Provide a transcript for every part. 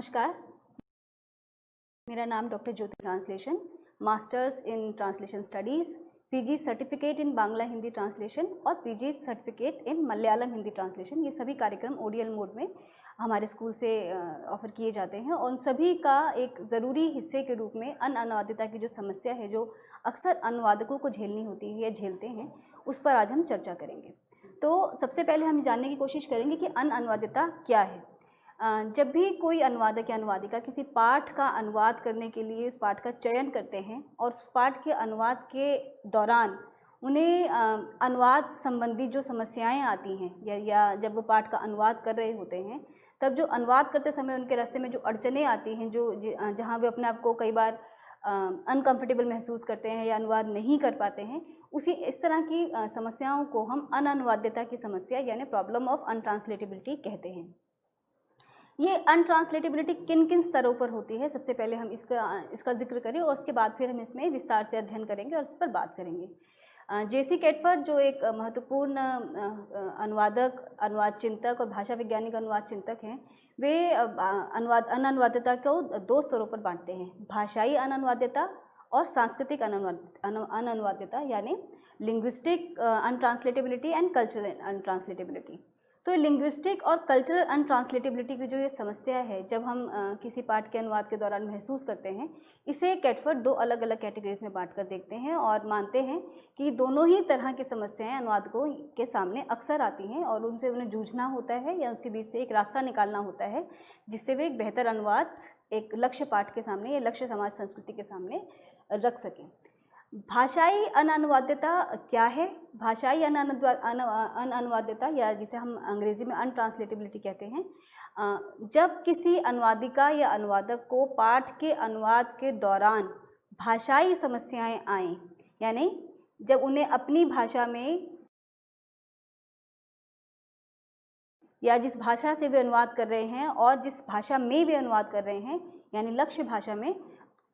नमस्कार, मेरा नाम doctor Jyoti translation, masters in translation studies, PG certificate in Bangla Hindi translation और PG certificate in Malayalam Hindi translation. ये सभी कार्यक्रम ओडीएल मोड में हमारे स्कूल से ऑफ़र किए जाते हैं और उन सभी का एक ज़रूरी हिस्से के रूप में अनुवादिता की जो समस्या है, जो अक्सर अनुवादकों को झेलनी होती है या झेलते हैं, उस पर आज हम चर्चा करेंगे। तो सबसे पहले हम जानने की कोशिश करेंगे कि अनुवादिता क्या है। जब भी कोई अनुवादक या अनुवादिका किसी पाठ का अनुवाद करने के लिए उस पाठ का चयन करते हैं और उस पाठ के अनुवाद के दौरान उन्हें अनुवाद संबंधी जो समस्याएं आती हैं या जब वो पाठ का अनुवाद कर रहे होते हैं, तब जो अनुवाद करते समय उनके रास्ते में जो अड़चनें आती हैं, जो जहाँ वे अपने आप को कई बार अनकम्फर्टेबल महसूस करते हैं या अनुवाद नहीं कर पाते हैं, इस तरह की समस्याओं को हम अनुवाद्यता की समस्या यानी प्रॉब्लम ऑफ अनट्रांसलेटेबिलिटी कहते हैं। ये अनट्रांसलेटेबिलिटी किन किन स्तरों पर होती है, सबसे पहले हम इसका जिक्र करें और उसके बाद फिर हम इसमें विस्तार से अध्ययन करेंगे और इस पर बात करेंगे। जेसी कैटफर्ड जो एक महत्वपूर्ण अनुवादक, अनुवाद चिंतक और भाषा वैज्ञानिक अनुवाद चिंतक हैं, वे अनुवादिता को दो स्तरों पर बांटते हैं, भाषाई अनुवादिता और सांस्कृतिक अनुवादिता यानी लिंग्विस्टिक अनट्रांसलेटेबिलिटी एंड कल्चरल अनट्रांसलेटेबिलिटी। तो लिंग्विस्टिक और कल्चरल अनट्रांसलेटेबिलिटी की जो ये समस्या है, जब हम किसी पाठ के अनुवाद के दौरान महसूस करते हैं, इसे कैटफर्ड दो अलग अलग कैटेगरीज में बांट कर देखते हैं और मानते हैं कि दोनों ही तरह की समस्याएं अनुवादकों के सामने अक्सर आती हैं और उनसे उन्हें जूझना होता है या उसके बीच से एक रास्ता निकालना होता है, जिससे वे एक बेहतर अनुवाद एक लक्ष्य पाठ के सामने या लक्ष्य समाज संस्कृति के सामने रख सकें। भाषाई अनुवादिता क्या है? भाषाई अनुवादिता या जिसे हम अंग्रेजी में अनट्रांसलेटेबिलिटी कहते हैं, जब किसी अनुवादिका या अनुवादक को पाठ के अनुवाद के दौरान भाषाई समस्याएं आएँ, यानी जब उन्हें अपनी भाषा में या जिस भाषा से वे अनुवाद कर रहे हैं और जिस भाषा में वे अनुवाद कर रहे हैं यानी लक्ष्य भाषा में,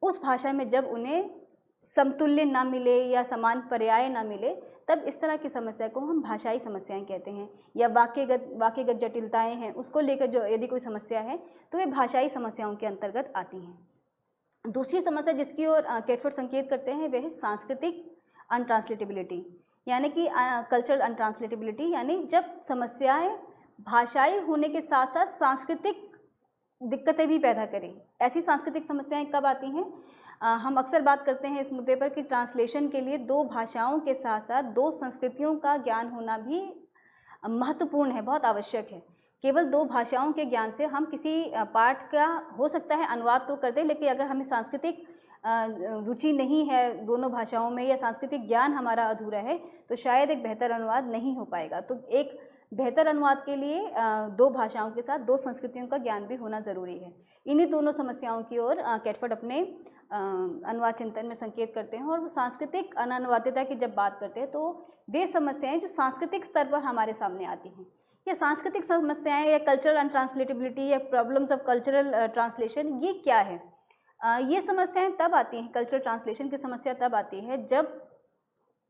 उस भाषा में जब उन्हें समतुल्य ना मिले या समान पर्याय ना मिले, तब इस तरह की समस्या को हम भाषाई समस्याएं कहते हैं। या वाक्यगत जटिलताएं हैं, उसको लेकर जो यदि कोई समस्या है तो ये भाषाई समस्याओं के अंतर्गत आती हैं। दूसरी समस्या जिसकी ओर कैटफर्ड संकेत करते हैं वह है सांस्कृतिक अनट्रांसलेटेबिलिटी यानी कि कल्चरल अनट्रांसलेटेबिलिटी, यानी जब समस्याएं भाषाई होने के साथ साथ सांस्कृतिक दिक्कतें भी पैदा करें। ऐसी सांस्कृतिक समस्याएं कब आती हैं? हम अक्सर बात करते हैं इस मुद्दे पर कि ट्रांसलेशन के लिए दो भाषाओं के साथ साथ दो संस्कृतियों का ज्ञान होना भी महत्वपूर्ण है, बहुत आवश्यक है। केवल दो भाषाओं के ज्ञान से हम किसी पाठ का हो सकता है अनुवाद तो कर दें, लेकिन अगर हमें सांस्कृतिक रुचि नहीं है दोनों भाषाओं में या सांस्कृतिक ज्ञान हमारा अधूरा है, तो शायद एक बेहतर अनुवाद नहीं हो पाएगा। तो एक बेहतर अनुवाद के लिए दो भाषाओं के साथ दो संस्कृतियों का ज्ञान भी होना ज़रूरी है। इन्हीं दोनों समस्याओं की ओर कैटफर्ड अपने अनुवाद चिंतन में संकेत करते हैं और वो सांस्कृतिक अनुवादिता की जब बात करते हैं तो वे समस्याएं जो सांस्कृतिक स्तर पर हमारे सामने आती हैं, या सांस्कृतिक समस्याएं या कल्चरल अनट्रांसलेटेबिलिटी या प्रॉब्लम्स ऑफ कल्चरल ट्रांसलेशन, ये क्या है? ये समस्याएं तब आती हैं, कल्चरल ट्रांसलेशन की समस्या तब आती है जब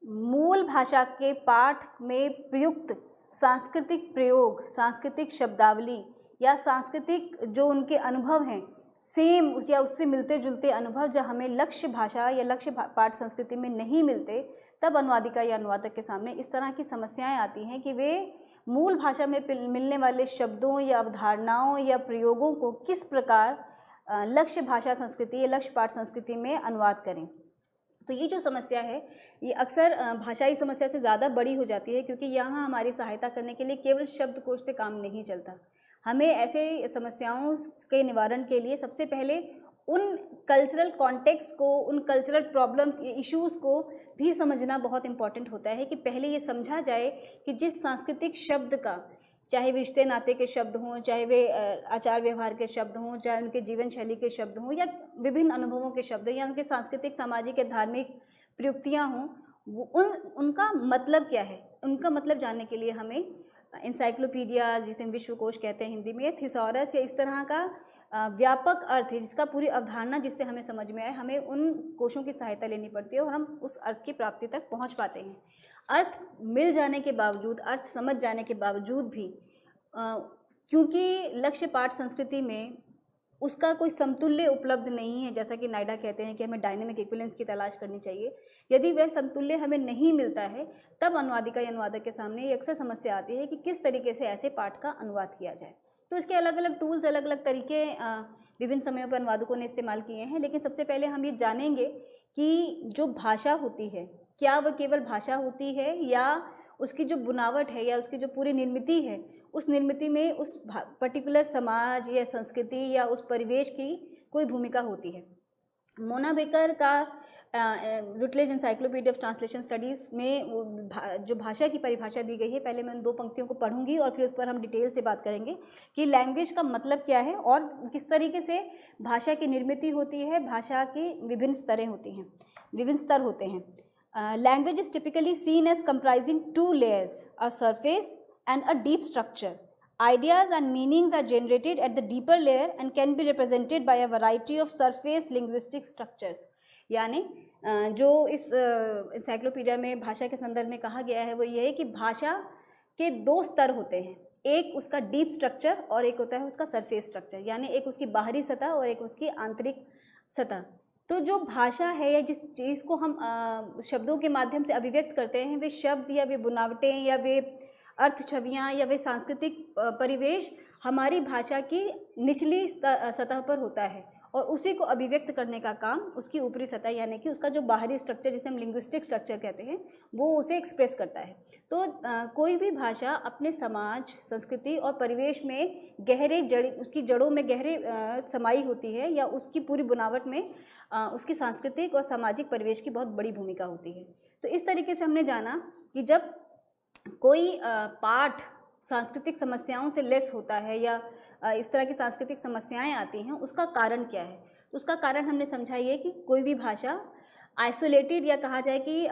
मूल भाषा के पाठ में प्रयुक्त सांस्कृतिक प्रयोग, सांस्कृतिक शब्दावली या सांस्कृतिक जो उनके अनुभव हैं, सेम या उससे मिलते जुलते अनुभव जब हमें लक्ष्य भाषा या लक्ष्य पाठ संस्कृति में नहीं मिलते, तब अनुवादिका या अनुवादक के सामने इस तरह की समस्याएं आती हैं कि वे मूल भाषा में मिलने वाले शब्दों या अवधारणाओं या प्रयोगों को किस प्रकार लक्ष्य भाषा संस्कृति या लक्ष्य पाठ संस्कृति में अनुवाद करें। तो ये जो समस्या है, ये अक्सर भाषाई समस्या से ज़्यादा बड़ी हो जाती है, क्योंकि यहाँ हमारी सहायता करने के लिए केवल शब्दकोश से काम नहीं चलता। हमें ऐसे समस्याओं के निवारण के लिए सबसे पहले उन कल्चरल कॉन्टेक्स्ट को, उन कल्चरल प्रॉब्लम्स, इश्यूज़ को भी समझना बहुत इम्पॉर्टेंट होता है कि पहले ये समझा जाए कि जिस सांस्कृतिक शब्द का, चाहे वे रिश्ते नाते के शब्द हों, चाहे वे आचार व्यवहार के शब्द हों, चाहे उनके जीवन शैली के शब्द हों या विभिन्न अनुभवों के शब्द या उनके सांस्कृतिक, सामाजिक या धार्मिक प्रयुक्तियाँ हों, उनका मतलब क्या है, उनका मतलब जानने के लिए हमें इंसाइक्लोपीडिया, जिसे हम विश्वकोश कहते हैं हिंदी में, थिसॉरस या इस तरह का व्यापक अर्थ है जिसका पूरी अवधारणा जिससे हमें समझ में आए, हमें उन कोशों की सहायता लेनी पड़ती है और हम उस अर्थ की प्राप्ति तक पहुंच पाते हैं। अर्थ मिल जाने के बावजूद, अर्थ समझ जाने के बावजूद भी क्योंकि लक्ष्य पाठ संस्कृति में उसका कोई समतुल्य उपलब्ध नहीं है, जैसा कि नायडा कहते हैं कि हमें डायनेमिक इक्विवेलेंस की तलाश करनी चाहिए। यदि वह समतुल्य हमें नहीं मिलता है तब अनुवादिका या अनुवादक के सामने ये अक्सर समस्या आती है कि किस तरीके से ऐसे पाठ का अनुवाद किया जाए। तो इसके अलग अलग टूल्स, अलग अलग तरीके विभिन्न समयों पर अनुवादकों ने इस्तेमाल किए हैं। लेकिन सबसे पहले हम ये जानेंगे कि जो भाषा होती है, क्या वह केवल भाषा होती है या उसकी जो बुनावट है या उसकी जो पूरी निर्मिति है, उस निर्मिति में उस पर्टिकुलर समाज या संस्कृति या उस परिवेश की कोई भूमिका होती है। मोना बेकर का Routledge encyclopedia of translation studies में जो भाषा की परिभाषा दी गई है, पहले मैं उन 2 पंक्तियों को पढ़ूंगी और फिर उस पर हम डिटेल से बात करेंगे कि लैंग्वेज का मतलब क्या है और किस तरीके से भाषा की निर्मिति होती है, भाषा की विभिन्न स्तरें होती हैं, विभिन्न स्तर होते हैं। Language is typically seen as comprising 2 layers, a surface and a deep structure. Ideas and meanings are generated at the deeper layer and can be represented by a variety of surface linguistic structures. यानी जो इस encyclopedia में भाषा के संदर्भ में कहा गया है वो ये है कि भाषा के 2 स्तर होते हैं, एक उसका डीप स्ट्रक्चर और एक होता है उसका सरफेस स्ट्रक्चर, यानी एक उसकी बाहरी सतह और एक उसकी आंतरिक सतह। तो जो भाषा है या जिस चीज़ को हम शब्दों के माध्यम से अभिव्यक्त करते हैं, वे शब्द या वे बुनावटें या वे अर्थ छवियाँ या वे सांस्कृतिक परिवेश हमारी भाषा की निचली सतह पर होता है और उसी को अभिव्यक्त करने का काम उसकी ऊपरी सतह यानी कि उसका जो बाहरी स्ट्रक्चर जिसे हम लिंग्विस्टिक स्ट्रक्चर कहते हैं वो उसे एक्सप्रेस करता है। तो कोई भी भाषा अपने समाज, संस्कृति और परिवेश में गहरे उसकी जड़ों में गहरे समाई होती है या उसकी पूरी बनावट में उसकी सांस्कृतिक और सामाजिक परिवेश की बहुत बड़ी भूमिका होती है। तो इस तरीके से हमने जाना कि जब कोई पाठ सांस्कृतिक समस्याओं से लेस होता है या इस तरह की सांस्कृतिक समस्याएं आती हैं, उसका कारण क्या है? तो उसका कारण हमने समझा ये कि कोई भी भाषा आइसोलेटेड या कहा जाए कि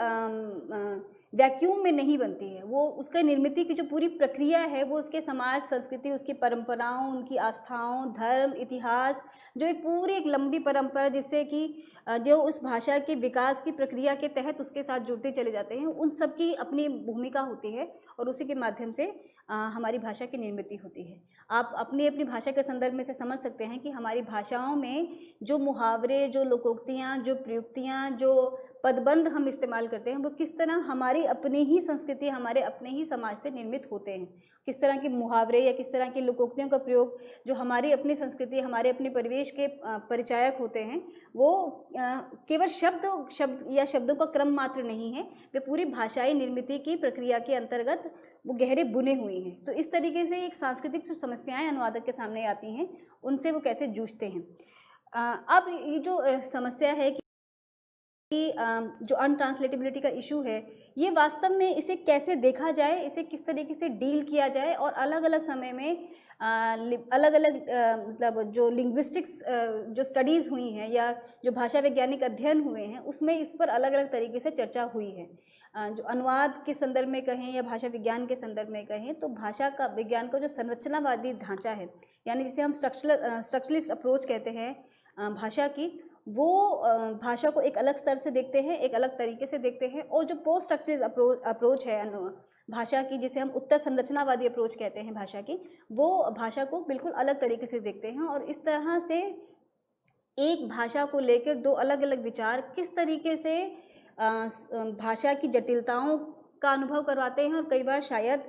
वैक्यूम में नहीं बनती है। वो उसके निर्मिति की जो पूरी प्रक्रिया है वो उसके समाज, संस्कृति, उसकी परंपराओं, उनकी आस्थाओं, धर्म, इतिहास, जो एक लंबी परंपरा जिससे कि जो उस भाषा के विकास की प्रक्रिया के तहत उसके साथ जुड़ते चले जाते हैं, उन सब की अपनी भूमिका होती है और उसी के माध्यम से हमारी भाषा की निर्मिति होती है। आप अपनी अपनी भाषा के संदर्भ में से समझ सकते हैं कि हमारी भाषाओं में जो मुहावरे, जो लोकोक्तियाँ, जो प्रयुक्तियाँ, जो पदबंध हम इस्तेमाल करते हैं वो किस तरह हमारी अपनी ही संस्कृति, हमारे अपने ही समाज से निर्मित होते हैं। किस तरह के मुहावरे या किस तरह की लोकोक्तियों का प्रयोग जो हमारी अपनी संस्कृति, हमारे अपने परिवेश के परिचायक होते हैं, वो केवल शब्द या शब्दों का क्रम मात्र नहीं है, वे पूरी भाषाई निर्मिति की प्रक्रिया के अंतर्गत वो गहरे बुने हुए हैं। तो इस तरीके से एक सांस्कृतिक जो समस्याएं अनुवादक के सामने आती हैं उनसे वो कैसे जूझते हैं। अब ये जो समस्या है कि जो अनट्रांसलेटेबिलिटी का इशू है, ये वास्तव में इसे कैसे देखा जाए, इसे किस तरीके से डील किया जाए और अलग अलग समय में अलग अलग मतलब जो लिंग्विस्टिक्स जो स्टडीज़ हुई हैं या जो भाषा वैज्ञानिक अध्ययन हुए हैं उसमें इस पर अलग अलग तरीके से चर्चा हुई है। जो अनुवाद के संदर्भ में कहें या भाषा विज्ञान के संदर्भ में कहें तो भाषा का विज्ञान का जो संरचनावादी ढांचा है, यानी जिसे हम स्ट्रक्चरलिस्ट अप्रोच कहते हैं भाषा की, वो भाषा को एक अलग स्तर से देखते हैं, एक अलग तरीके से देखते हैं। और जो पोस्ट स्ट्रक्चरलिस्ट अप्रोच है भाषा की, जिसे हम उत्तर संरचनावादी अप्रोच कहते हैं भाषा की, वो भाषा को बिल्कुल अलग तरीके से देखते हैं। और इस तरह से एक भाषा को लेकर 2 अलग अलग विचार किस तरीके से भाषा की जटिलताओं का अनुभव करवाते हैं और कई बार शायद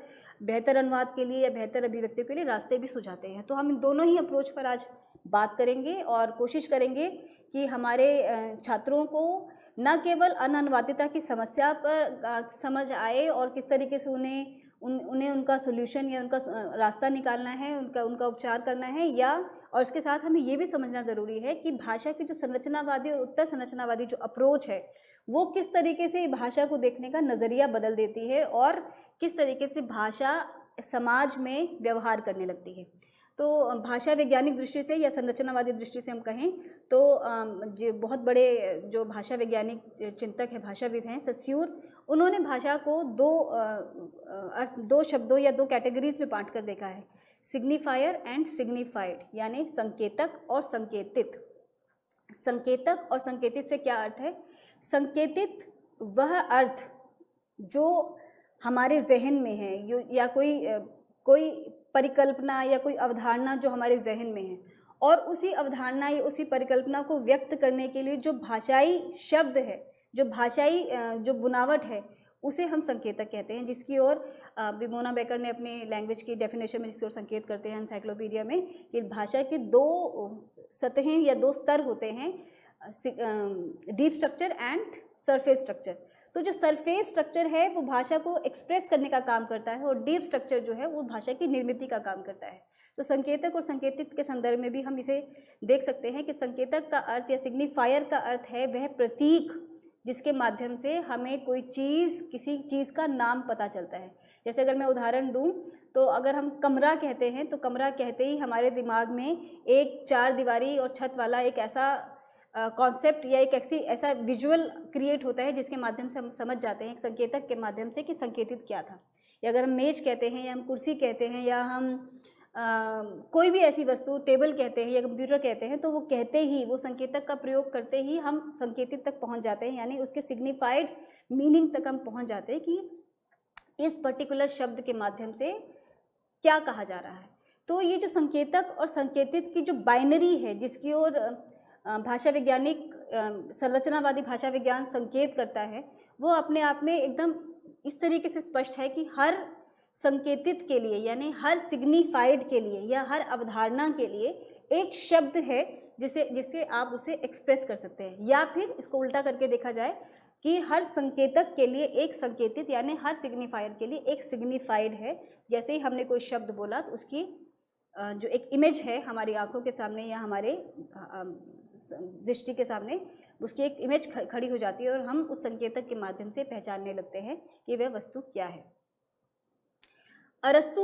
बेहतर अनुवाद के लिए या बेहतर अभिव्यक्ति के लिए रास्ते भी सुझाते हैं। तो हम इन दोनों ही अप्रोच पर आज बात करेंगे और कोशिश करेंगे कि हमारे छात्रों को न केवल अनअनुवादिता की समस्या पर समझ आए और किस तरीके से उन्हें उनका सोल्यूशन या उनका रास्ता निकालना है, उनका उपचार करना है, या और इसके साथ हमें ये भी समझना ज़रूरी है कि भाषा की जो संरचनावादी और उत्तर संरचनावादी जो अप्रोच है वो किस तरीके से भाषा को देखने का नज़रिया बदल देती है और किस तरीके से भाषा समाज में व्यवहार करने लगती है। तो भाषा वैज्ञानिक दृष्टि से या संरचनावादी दृष्टि से हम कहें तो जो बहुत बड़े जो भाषा वैज्ञानिक चिंतक हैं, भाषाविद हैं, सस्यूर, उन्होंने भाषा को 2 शब्दों या 2 कैटेगरीज में बांट कर देखा है, सिग्निफायर एंड सिग्निफाइड, यानी संकेतक और संकेतित। संकेतक और संकेतित से क्या अर्थ है? संकेतित वह अर्थ जो हमारे जहन में है या कोई परिकल्पना या कोई अवधारणा जो हमारे जहन में है, और उसी अवधारणा या उसी परिकल्पना को व्यक्त करने के लिए जो भाषाई शब्द है, जो भाषाई जो बुनावट है, उसे हम संकेतक कहते हैं, जिसकी ओर विमोना बेकर ने अपने लैंग्वेज की डेफिनेशन में जिसकी ओर संकेत करते हैं एनसाइक्लोपीडिया में, कि भाषा की दो सतहें या दो स्तर होते हैं, deep structure and surface structure. तो जो सरफेस स्ट्रक्चर है वो भाषा को एक्सप्रेस करने का काम करता है, और डीप स्ट्रक्चर जो है वो भाषा की निर्मित का काम करता है। तो संकेतक और संकेतित के संदर्भ में भी हम इसे देख सकते हैं कि संकेतक का अर्थ या सिग्निफायर का अर्थ है वह प्रतीक जिसके माध्यम से हमें कोई चीज़, किसी चीज़ का नाम पता चलता है। जैसे अगर मैं उदाहरण दूं तो अगर हम कमरा कहते हैं तो कमरा कहते ही हमारे दिमाग में एक चार दीवारी और छत वाला एक ऐसा कॉन्सेप्ट या एक ऐसा विजुअल क्रिएट होता है जिसके माध्यम से हम समझ जाते हैं एक संकेतक के माध्यम से कि संकेतित क्या था। या अगर हम मेज कहते हैं या हम कुर्सी कहते हैं या हम कोई भी ऐसी वस्तु, टेबल कहते हैं या कंप्यूटर कहते हैं, तो वो कहते ही, वो संकेतक का प्रयोग करते ही हम संकेतित तक पहुंच जाते हैं, यानी उसके सिग्निफाइड मीनिंग तक हम पहुंच जाते हैं कि इस पर्टिकुलर शब्द के माध्यम से क्या कहा जा रहा है। तो ये जो संकेतक और संकेतित की जो बाइनरी है, जिसकी ओर भाषा वैज्ञानिक संरचनावादी भाषा विज्ञान संकेत करता है, वो अपने आप में एकदम इस तरीके से स्पष्ट है कि हर संकेतित के लिए, यानी हर सिग्निफाइड के लिए या हर अवधारणा के लिए एक शब्द है जिसे आप उसे एक्सप्रेस कर सकते हैं। या फिर इसको उल्टा करके देखा जाए कि हर संकेतक के लिए एक संकेतित, यानी हर सिग्निफायर के लिए एक सिग्निफाइड है। जैसे ही हमने कोई शब्द बोला तो उसकी जो एक इमेज है हमारी आंखों के सामने या हमारे दृष्टि के सामने, उसकी एक इमेज खड़ी हो जाती है और हम उस संकेतक के माध्यम से पहचानने लगते हैं कि वह वस्तु क्या है। अरस्तु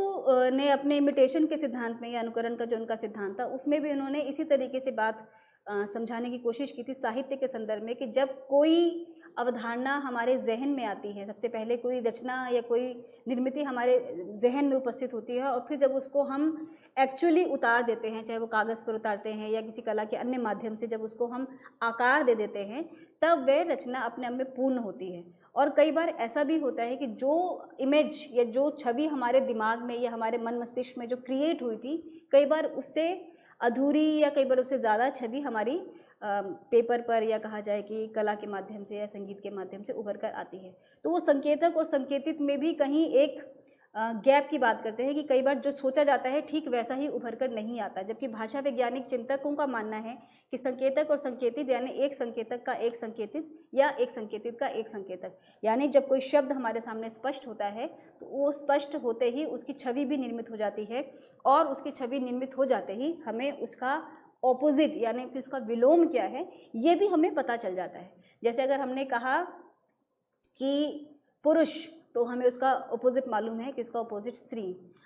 ने अपने इमिटेशन के सिद्धांत में या अनुकरण का जो उनका सिद्धांत था, उसमें भी उन्होंने इसी तरीके से बात समझाने की कोशिश की थी साहित्य के संदर्भ में, कि जब कोई अवधारणा हमारे जहन में आती है, सबसे पहले कोई रचना या कोई निर्मित हमारे जहन में उपस्थित होती है, और फिर जब उसको हम एक्चुअली उतार देते हैं, चाहे वो कागज़ पर उतारते हैं या किसी कला के अन्य माध्यम से जब उसको हम आकार दे देते हैं, तब वह रचना अपने आप में पूर्ण होती है। और कई बार ऐसा भी होता है कि जो इमेज या जो छवि हमारे दिमाग में या हमारे मन मस्तिष्क में जो क्रिएट हुई थी, कई बार उससे अधूरी या कई बार उससे ज़्यादा छवि हमारी पेपर पर या कहा जाए कि कला के माध्यम से या संगीत के माध्यम से उभर कर आती है। तो वो संकेतक और संकेतित में भी कहीं एक गैप की बात करते हैं कि कई बार जो सोचा जाता है ठीक वैसा ही उभर कर नहीं आता, जबकि भाषा वैज्ञानिक चिंतकों का मानना है कि संकेतक और संकेतित, यानी एक संकेतक का एक संकेतित या एक संकेतित का एक संकेतक, यानी जब कोई शब्द हमारे सामने स्पष्ट होता है तो वो स्पष्ट होते ही उसकी छवि भी निर्मित हो जाती है, और उसकी छवि निर्मित हो जाते ही हमें उसका ऑपोजिट यानी कि उसका विलोम क्या है ये भी हमें पता चल जाता है। जैसे अगर हमने कहा कि पुरुष, तो हमें उसका ऑपोजिट मालूम है कि उसका ऑपोजिट स्त्री।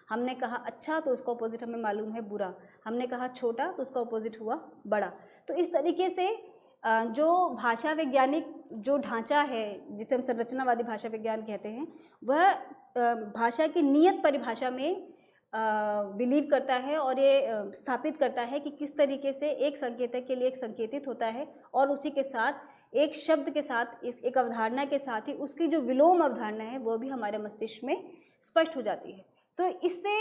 हमने कहा अच्छा तो उसका ऑपोजिट हमें मालूम है बुरा। हमने कहा छोटा तो उसका ऑपोजिट हुआ बड़ा। तो इस तरीके से जो भाषा वैज्ञानिक जो ढांचा है जिसे हम संरचनावादी भाषा विज्ञान कहते हैं, वह भाषा की नियत परिभाषा में बिलीव करता है और ये स्थापित करता है कि किस तरीके से एक संकेतक के लिए एक संकेतित होता है, और उसी के साथ एक शब्द के साथ एक अवधारणा के साथ ही उसकी जो विलोम अवधारणा है वो भी हमारे मस्तिष्क में स्पष्ट हो जाती है। तो इससे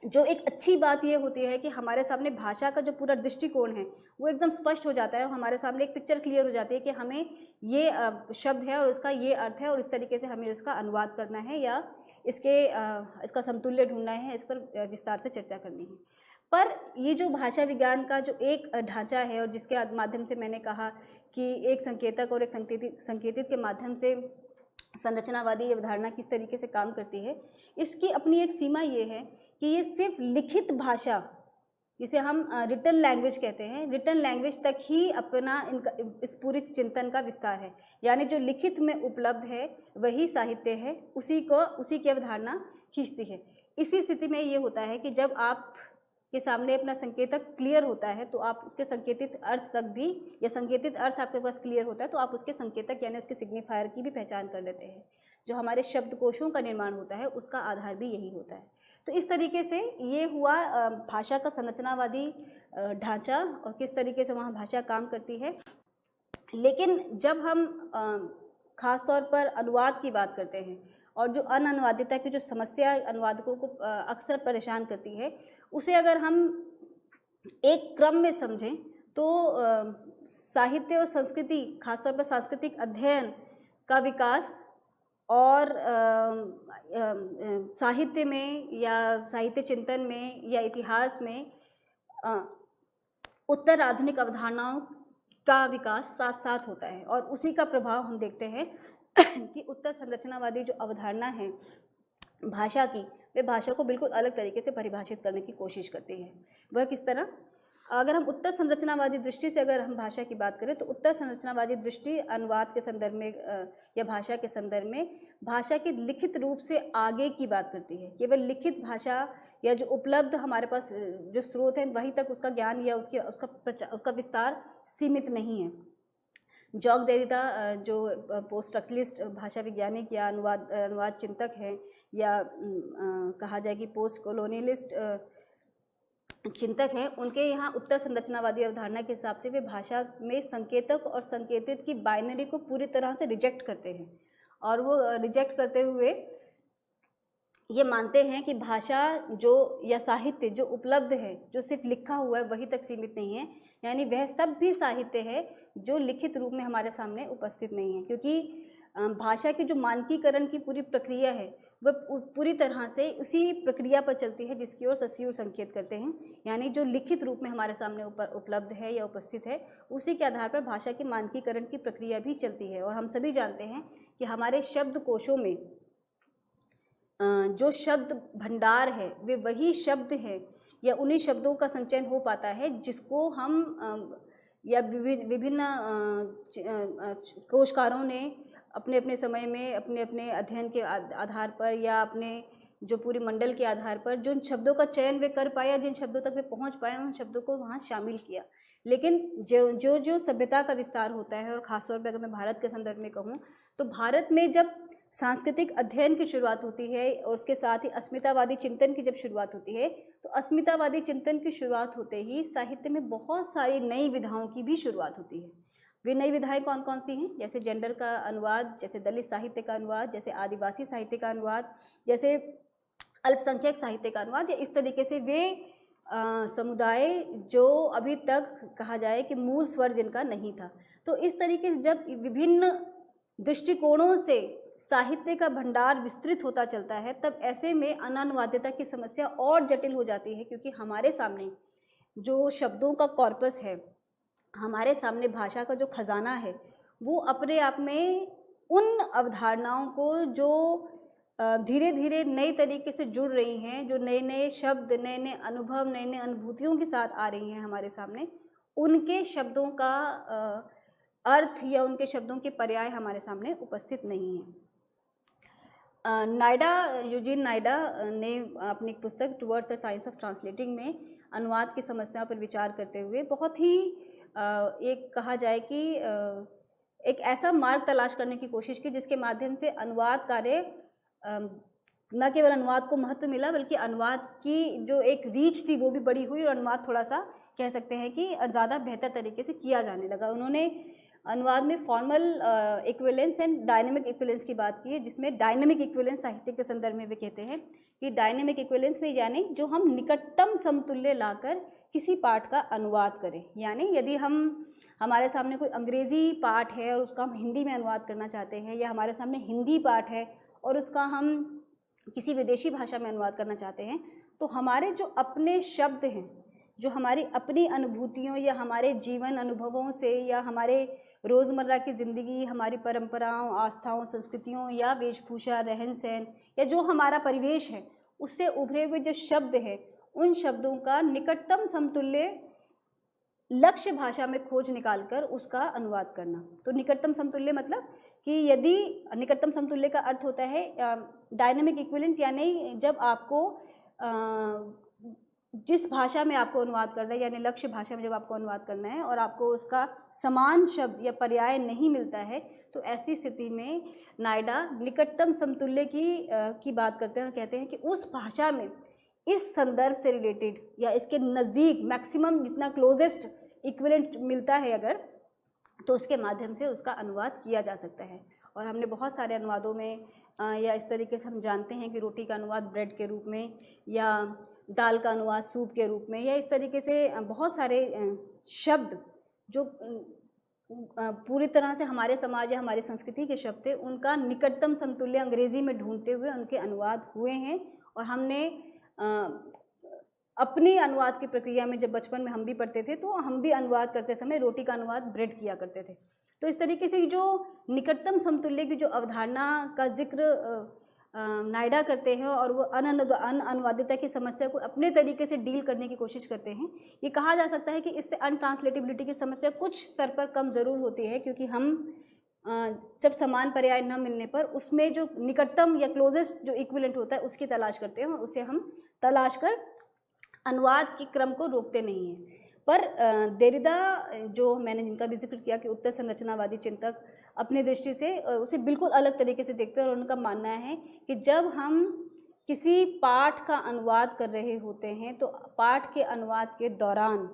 जो एक अच्छी बात ये होती है कि हमारे सामने भाषा का जो पूरा दृष्टिकोण है वो एकदम स्पष्ट हो जाता है, और हमारे सामने एक पिक्चर क्लियर हो जाती है कि हमें ये शब्द है और उसका ये अर्थ है और इस तरीके से हमें उसका अनुवाद करना है या इसका समतुल्य ढूंढना है, इस पर विस्तार से चर्चा करनी है। पर ये जो भाषा विज्ञान का जो एक ढांचा है और जिसके माध्यम से मैंने कहा कि एक संकेतक और एक संकेतित के माध्यम से संरचनावादी अवधारणा किस तरीके से काम करती है, इसकी अपनी एक सीमा ये है कि ये सिर्फ लिखित भाषा, जिसे हम रिटन लैंग्वेज कहते हैं, रिटन लैंग्वेज तक ही अपना इस पूरी चिंतन का विस्तार है। यानी जो लिखित में उपलब्ध है वही साहित्य है, उसी की अवधारणा खींचती है। इसी स्थिति में ये होता है कि जब आप के सामने अपना संकेतक क्लियर होता है तो आप उसके संकेतित अर्थ तक भी, या संकेतित अर्थ आपके पास क्लियर होता है तो आप उसके संकेतक यानी उसके सिग्निफायर की भी पहचान कर लेते हैं। जो हमारे शब्दकोशों का निर्माण होता है उसका आधार भी यही होता है। तो इस तरीके से ये हुआ भाषा का संरचनावादी ढांचा और किस तरीके से वहाँ भाषा काम करती है। लेकिन जब हम खास तौर पर अनुवाद की बात करते हैं और जो अनअनुवादिता की जो समस्या अनुवादकों को अक्सर परेशान करती है, उसे अगर हम एक क्रम में समझें तो साहित्य और संस्कृति, खासतौर पर सांस्कृतिक अध्ययन का विकास और साहित्य में या साहित्य चिंतन में या इतिहास में उत्तर आधुनिक अवधारणाओं का विकास साथ साथ होता है। और उसी का प्रभाव हम देखते हैं कि उत्तर संरचनावादी जो अवधारणा है भाषा की, वे भाषा को बिल्कुल अलग तरीके से परिभाषित करने की कोशिश करती है। वह किस तरह? अगर हम उत्तर संरचनावादी दृष्टि से अगर हम भाषा की बात करें तो उत्तर संरचनावादी दृष्टि अनुवाद के संदर्भ में या भाषा के संदर्भ में भाषा के लिखित रूप से आगे की बात करती है। केवल लिखित भाषा या जो उपलब्ध हमारे पास जो स्रोत हैं वहीं तक उसका ज्ञान या उसका विस्तार सीमित नहीं है। जॉक देरिदा जो पोस्ट स्ट्रक्चरलिस्ट भाषा वैज्ञानिक या अनुवाद चिंतक हैं या कहा जाए कि पोस्ट कॉलोनियलिस्ट चिंतक हैं, उनके यहाँ उत्तर संरचनावादी अवधारणा के हिसाब से वे भाषा में संकेतक और संकेतित की बाइनरी को पूरी तरह से रिजेक्ट करते हैं। और वो रिजेक्ट करते हुए ये मानते हैं कि भाषा जो या साहित्य जो उपलब्ध है, जो सिर्फ लिखा हुआ है वहीं तक सीमित नहीं है, यानी वह सब भी साहित्य है जो लिखित रूप में हमारे सामने उपस्थित नहीं है। क्योंकि भाषा की जो मानकीकरण की पूरी प्रक्रिया है वह पूरी तरह से उसी प्रक्रिया पर चलती है जिसकी ओर ससीर संकेत करते हैं, यानी जो लिखित रूप में हमारे सामने उपलब्ध है या उपस्थित है उसी के आधार पर भाषा के मानकीकरण की प्रक्रिया भी चलती है। और हम सभी जानते हैं कि हमारे शब्दकोशों में जो शब्द भंडार है वे वही शब्द है या उन्हीं शब्दों का संचयन हो पाता है जिसको हम या विभिन्न कोशकारों ने अपने अपने समय में अपने अपने अध्ययन के आधार पर या अपने जो पूरी मंडल के आधार पर जो शब्दों का चयन वे कर पाया, जिन शब्दों तक वे पहुंच पाए, उन शब्दों को वहाँ शामिल किया। लेकिन जो सभ्यता का विस्तार होता है, और ख़ासतौर पर अगर मैं भारत के संदर्भ में कहूँ तो भारत में जब सांस्कृतिक अध्ययन की शुरुआत होती है और उसके साथ ही अस्मितावादी चिंतन की जब शुरुआत होती है तो अस्मितावादी चिंतन की शुरुआत होते ही साहित्य में बहुत सारी नई विधाओं की भी शुरुआत होती है। वे नई विधाएं कौन कौन सी हैं? जैसे जेंडर का अनुवाद, जैसे दलित साहित्य का अनुवाद, जैसे आदिवासी साहित्य का अनुवाद, जैसे अल्पसंख्यक साहित्य का अनुवाद, या इस तरीके से वे समुदाय जो अभी तक कहा जाए कि मूल स्वर जिनका नहीं था। तो इस तरीके से जब विभिन्न दृष्टिकोणों से साहित्य का भंडार विस्तृत होता चलता है तब ऐसे में अनानुवादिता की समस्या और जटिल हो जाती है, क्योंकि हमारे सामने जो शब्दों का कॉर्पस है, हमारे सामने भाषा का जो खजाना है, वो अपने आप में उन अवधारणाओं को जो धीरे धीरे नए तरीके से जुड़ रही हैं, जो नए नए शब्द, नए नए अनुभव, नए नए अनुभूतियों के साथ आ रही हैं हमारे सामने, उनके शब्दों का अर्थ या उनके शब्दों के पर्याय हमारे सामने उपस्थित नहीं है। यूजीन नायडा ने अपनी पुस्तक towards the science of translating में अनुवाद की समस्या पर विचार करते हुए बहुत ही एक कहा जाए कि एक ऐसा मार्ग तलाश करने की कोशिश की जिसके माध्यम से अनुवाद कार्य न केवल अनुवाद को महत्व मिला बल्कि अनुवाद की जो एक रीच थी वो भी बड़ी हुई और अनुवाद थोड़ा सा कह सकते हैं कि ज़्यादा बेहतर तरीके से किया जाने लगा। उन्होंने अनुवाद में formal equivalence and dynamic equivalence की बात की है, जिसमें डायनेमिक इक्विवेलेंस साहित्य के संदर्भ में वे कहते हैं कि डायनेमिक इक्विवेलेंस में यानी जो हम निकटतम समतुल्य लाकर किसी पाठ का अनुवाद करें। यानी यदि हमारे सामने कोई अंग्रेज़ी पाठ है और उसका हम हिंदी में अनुवाद करना चाहते हैं, या हमारे सामने हिंदी पाठ है और उसका हम किसी विदेशी भाषा में अनुवाद करना चाहते हैं, तो हमारे जो अपने शब्द हैं, जो हमारी अपनी अनुभूतियों या हमारे जीवन अनुभवों से या हमारे रोज़मर्रा की ज़िंदगी, हमारी परंपराओं, आस्थाओं, संस्कृतियों या वेशभूषा, रहन सहन या जो हमारा परिवेश है, उससे उभरे हुए जो शब्द है, उन शब्दों का निकटतम समतुल्य लक्ष्य भाषा में खोज निकालकर उसका अनुवाद करना। तो निकटतम समतुल्य मतलब कि यदि निकटतम समतुल्य का अर्थ होता है डायनेमिक इक्विवेलेंट, यानी जब आपको जिस भाषा में आपको अनुवाद करना है, यानी लक्ष्य भाषा में जब आपको अनुवाद करना है और आपको उसका समान शब्द या पर्याय नहीं मिलता है, तो ऐसी स्थिति में नायडा निकटतम समतुल्य की बात करते हैं और कहते हैं कि उस भाषा में इस संदर्भ से रिलेटेड या इसके नज़दीक मैक्सिमम जितना क्लोजेस्ट इक्विवेलेंट मिलता है अगर, तो उसके माध्यम से उसका अनुवाद किया जा सकता है। और हमने बहुत सारे अनुवादों में या इस तरीके से हम जानते हैं कि रोटी का अनुवाद ब्रेड के रूप में, या दाल का अनुवाद सूप के रूप में, या इस तरीके से बहुत सारे शब्द जो पूरी तरह से हमारे समाज या हमारी संस्कृति के शब्द थे, उनका निकटतम समतुल्य अंग्रेजी में ढूंढते हुए उनके अनुवाद हुए हैं। और हमने अपनी अनुवाद की प्रक्रिया में, जब बचपन में हम भी पढ़ते थे तो हम भी अनुवाद करते समय रोटी का अनुवाद ब्रेड किया करते थे। तो इस तरीके से जो निकटतम समतुल्य की जो अवधारणा का जिक्र नायडा करते हैं और वो अनुवादिता की समस्या को अपने तरीके से डील करने की कोशिश करते हैं। ये कहा जा सकता है कि इससे अनट्रांसलेटेबिलिटी की समस्या कुछ स्तर पर कम ज़रूर होती है, क्योंकि हम जब समान पर्याय न मिलने पर उसमें जो निकटतम या क्लोजेस्ट जो इक्विवेलेंट होता है उसकी तलाश करते हैं और उसे हम तलाश कर अनुवाद के क्रम को रोकते नहीं हैं। पर देरिदा, जो मैंने जिनका भी जिक्र किया कि उत्तर संरचनावादी चिंतक, अपनी दृष्टि से उसे बिल्कुल अलग तरीके से देखते हैं और उनका मानना है कि जब हम किसी पाठ का अनुवाद कर रहे होते हैं तो पाठ के अनुवाद के दौरान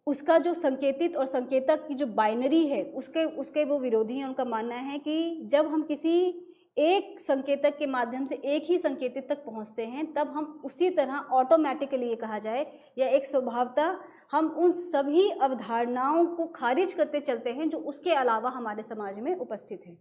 उसका जो संकेतित और संकेतक की जो बाइनरी है उसके वो विरोधी हैं। उनका मानना है कि जब हम किसी एक संकेतक के माध्यम से एक ही संकेतित तक पहुंचते हैं, तब हम उसी तरह ऑटोमेटिकली, ये कहा जाए या एक स्वभावतः, हम उन सभी अवधारणाओं को खारिज करते चलते हैं जो उसके अलावा हमारे समाज में उपस्थित है।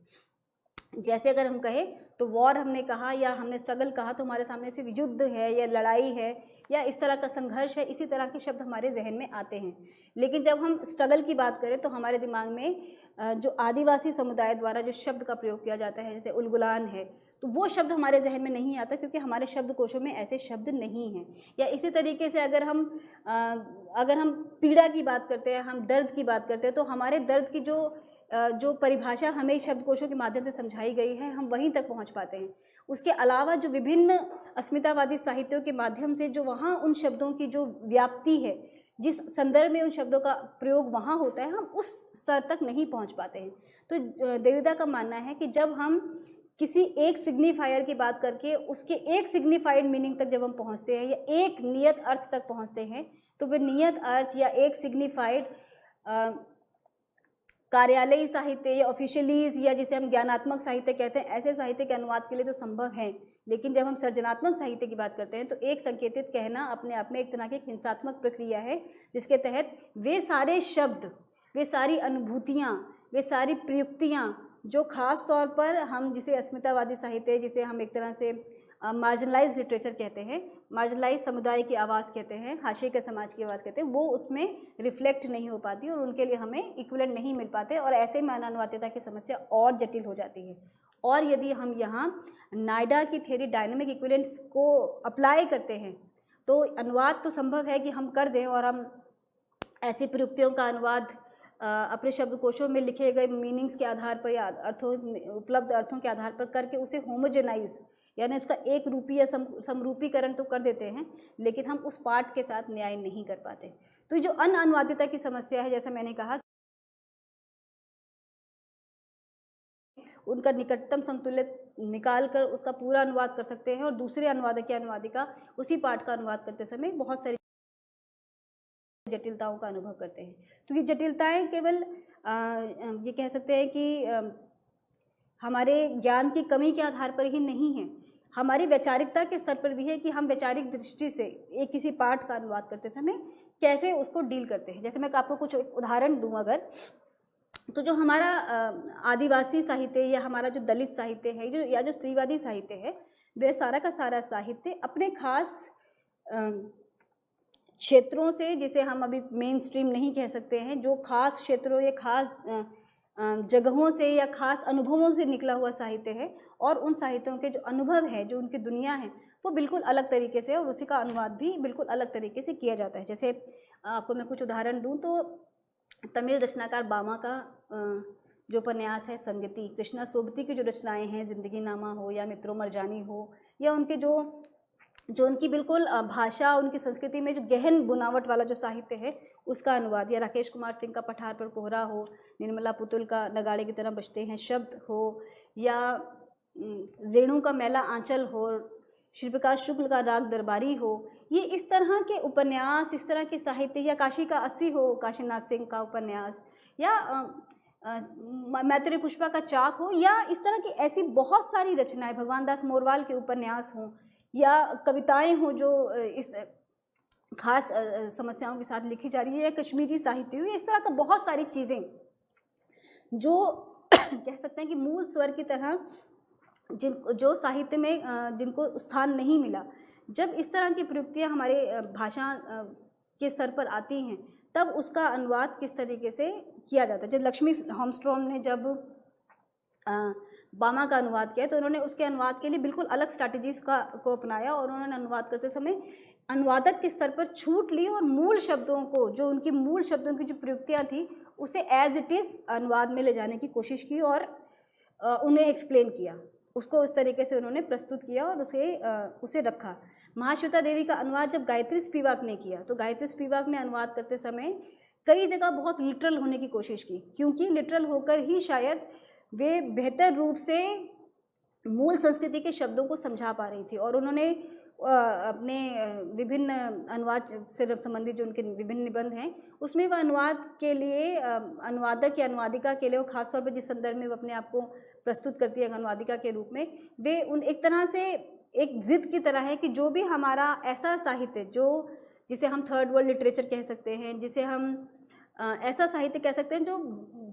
जैसे अगर हम कहें तो वॉर हमने कहा या हमने स्ट्रगल कहा तो हमारे सामने सिर्फ युद्ध है या लड़ाई है या इस तरह का संघर्ष है, इसी तरह के शब्द हमारे जहन में आते हैं। लेकिन जब हम स्ट्रगल की बात करें तो हमारे दिमाग में जो आदिवासी समुदाय द्वारा जो शब्द का प्रयोग किया जाता है, जैसे उलगुलान है, तो वो शब्द हमारे जहन में नहीं आता क्योंकि हमारे शब्दकोशों में ऐसे शब्द नहीं हैं। या इसी तरीके से अगर हम पीड़ा की बात करते हैं, हम दर्द की बात करते हैं, तो हमारे दर्द की जो परिभाषा हमें शब्दकोशों के माध्यम से समझाई गई है, हम वहीं तक पहुंच पाते हैं। उसके अलावा जो विभिन्न अस्मितावादी साहित्यों के माध्यम से जो वहाँ उन शब्दों की जो व्याप्ति है, जिस संदर्भ में उन शब्दों का प्रयोग वहाँ होता है, हम उस स्तर तक नहीं पहुँच पाते हैं। तो देरिदा का मानना है कि जब हम किसी एक सिग्निफायर की बात करके उसके एक सिग्निफाइड मीनिंग तक जब हम पहुँचते हैं या एक नियत अर्थ तक पहुँचते हैं, तो वह नियत अर्थ या एक सिग्निफाइड कार्यालयी साहित्य या ऑफिशियलीज या जिसे हम ज्ञानात्मक साहित्य कहते हैं, ऐसे साहित्य के अनुवाद के लिए तो संभव है। लेकिन जब हम सृजनात्मक साहित्य की बात करते हैं तो एक संकेतित कहना अपने आप में एक तरह की हिंसात्मक प्रक्रिया है, जिसके तहत वे सारे शब्द, वे सारी अनुभूतियाँ, वे सारी प्रयुक्तियाँ जो खास तौर पर हम जिसे अस्मितावादी साहित्य, जिसे हम एक तरह से मार्जिनलाइज लिटरेचर कहते हैं, मार्जिनलाइज समुदाय की आवाज़ कहते हैं, हाशिए के समाज की आवाज़ कहते हैं, वो उसमें रिफ्लेक्ट नहीं हो पाती और उनके लिए हमें इक्विवेलेंट नहीं मिल पाते और ऐसे में अनुवादिता की समस्या और जटिल हो जाती है। और यदि हम यहाँ नायडा की थ्योरी डायनामिक इक्विवेलेंट्स को अप्लाई करते हैं तो अनुवाद तो संभव है कि हम कर दें और हम ऐसी प्रयुक्तियों का अनुवाद अपने शब्दकोशों में लिखे गए मीनिंग्स के आधार पर या उपलब्ध अर्थों के आधार पर करके उसे होमोजेनाइज, यानी उसका एक रूपी या समरूपीकरण तो कर देते हैं, लेकिन हम उस पाठ के साथ न्याय नहीं कर पाते। तो जो अनुवादिता की समस्या है, जैसा मैंने कहा, उनका निकटतम समतुल्य निकाल कर उसका पूरा अनुवाद कर सकते हैं और दूसरे अनुवादक या अनुवादिका उसी पाठ का अनुवाद करते समय बहुत सारी जटिलताओं का अनुभव करते हैं। तो ये जटिलताएं केवल ये कह सकते हैं कि हमारे ज्ञान की कमी के आधार पर ही नहीं है, हमारी वैचारिकता के स्तर पर भी है कि हम वैचारिक दृष्टि से एक किसी पाठ का अनुवाद करते समय कैसे उसको डील करते हैं। जैसे मैं आपको कुछ उदाहरण दूं अगर, तो जो हमारा आदिवासी साहित्य या हमारा जो दलित साहित्य है या जो स्त्रीवादी साहित्य है, वह सारा का सारा साहित्य अपने खास क्षेत्रों से, जिसे हम अभी मेन स्ट्रीम नहीं कह सकते हैं, जो खास क्षेत्रों या खास जगहों से या खास अनुभवों से निकला हुआ साहित्य है और उन साहित्यों के जो अनुभव है, जो उनकी दुनिया है, वो बिल्कुल अलग तरीके से और उसी का अनुवाद भी बिल्कुल अलग तरीके से किया जाता है। जैसे आपको मैं कुछ उदाहरण दूं तो तमिल रचनाकार बामा का जो उपन्यास है संगति, कृष्णा सोबती की जो रचनाएं हैं, जिंदगी नामा हो या मित्रों मरजानी हो, या उनके जो उनकी बिल्कुल भाषा, उनकी संस्कृति में जो गहन बुनावट वाला जो साहित्य है उसका अनुवाद, या राकेश कुमार सिंह का पठार पर कोहरा हो, निर्मला पुतुल का नगाड़े की तरह बजते हैं शब्द हो, या रेणु का मैला आंचल हो, श्री प्रकाश शुक्ल का राग दरबारी हो, ये इस तरह के उपन्यास, इस तरह के साहित्य, या काशी का अस्सी हो, काशीनाथ सिंह का उपन्यास, या मैत्रेय पुष्पा का चाक हो, या इस तरह की ऐसी बहुत सारी रचनाएं, भगवान दास मोरवाल के उपन्यास हों, या कविताएं हों जो इस खास समस्याओं के साथ लिखी जा रही है, या कश्मीरी साहित्य हो, इस तरह का बहुत सारी चीज़ें जो कह सकते हैं कि मूल स्वर की तरह जो साहित्य में जिनको स्थान नहीं मिला, जब इस तरह की प्रयुक्तियाँ हमारे भाषा के स्तर पर आती हैं, तब उसका अनुवाद किस तरीके से किया जाता है। जब लक्ष्मी हेम्स्ट्रॉम ने जब बामा का अनुवाद किया, तो उन्होंने उसके अनुवाद के लिए बिल्कुल अलग स्ट्रैटेजीज़ को अपनाया, और उन्होंने अनुवाद करते समय अनुवादक के स्तर पर छूट ली और मूल शब्दों को, जो उनकी मूल शब्दों की जो प्रयुक्तियाँ थी, उसे एज इट इज़ अनुवाद में ले जाने की कोशिश की और उन्हें एक्सप्लेन किया, उसको उस तरीके से उन्होंने प्रस्तुत किया और उसे रखा। महाश्वेता देवी का अनुवाद जब गायत्री स्पिवाक ने किया, तो गायत्री स्पिवाक ने अनुवाद करते समय कई जगह बहुत लिटरल होने की कोशिश की, क्योंकि लिटरल होकर ही शायद वे बेहतर रूप से मूल संस्कृति के शब्दों को समझा पा रही थी। और उन्होंने अपने विभिन्न अनुवाद से संबंधित जो उनके विभिन्न निबंध हैं, उसमें वह अनुवाद के लिए अनुवादक या अनुवादिका के लिए, वो खासतौर पर जिस संदर्भ में वो अपने आप को प्रस्तुत करती है अनुवादिका के रूप में, वे उन एक तरह से एक जिद की तरह है कि जो भी हमारा ऐसा साहित्य जिसे हम थर्ड वर्ल्ड लिटरेचर कह सकते हैं, जिसे हम ऐसा साहित्य कह सकते हैं जो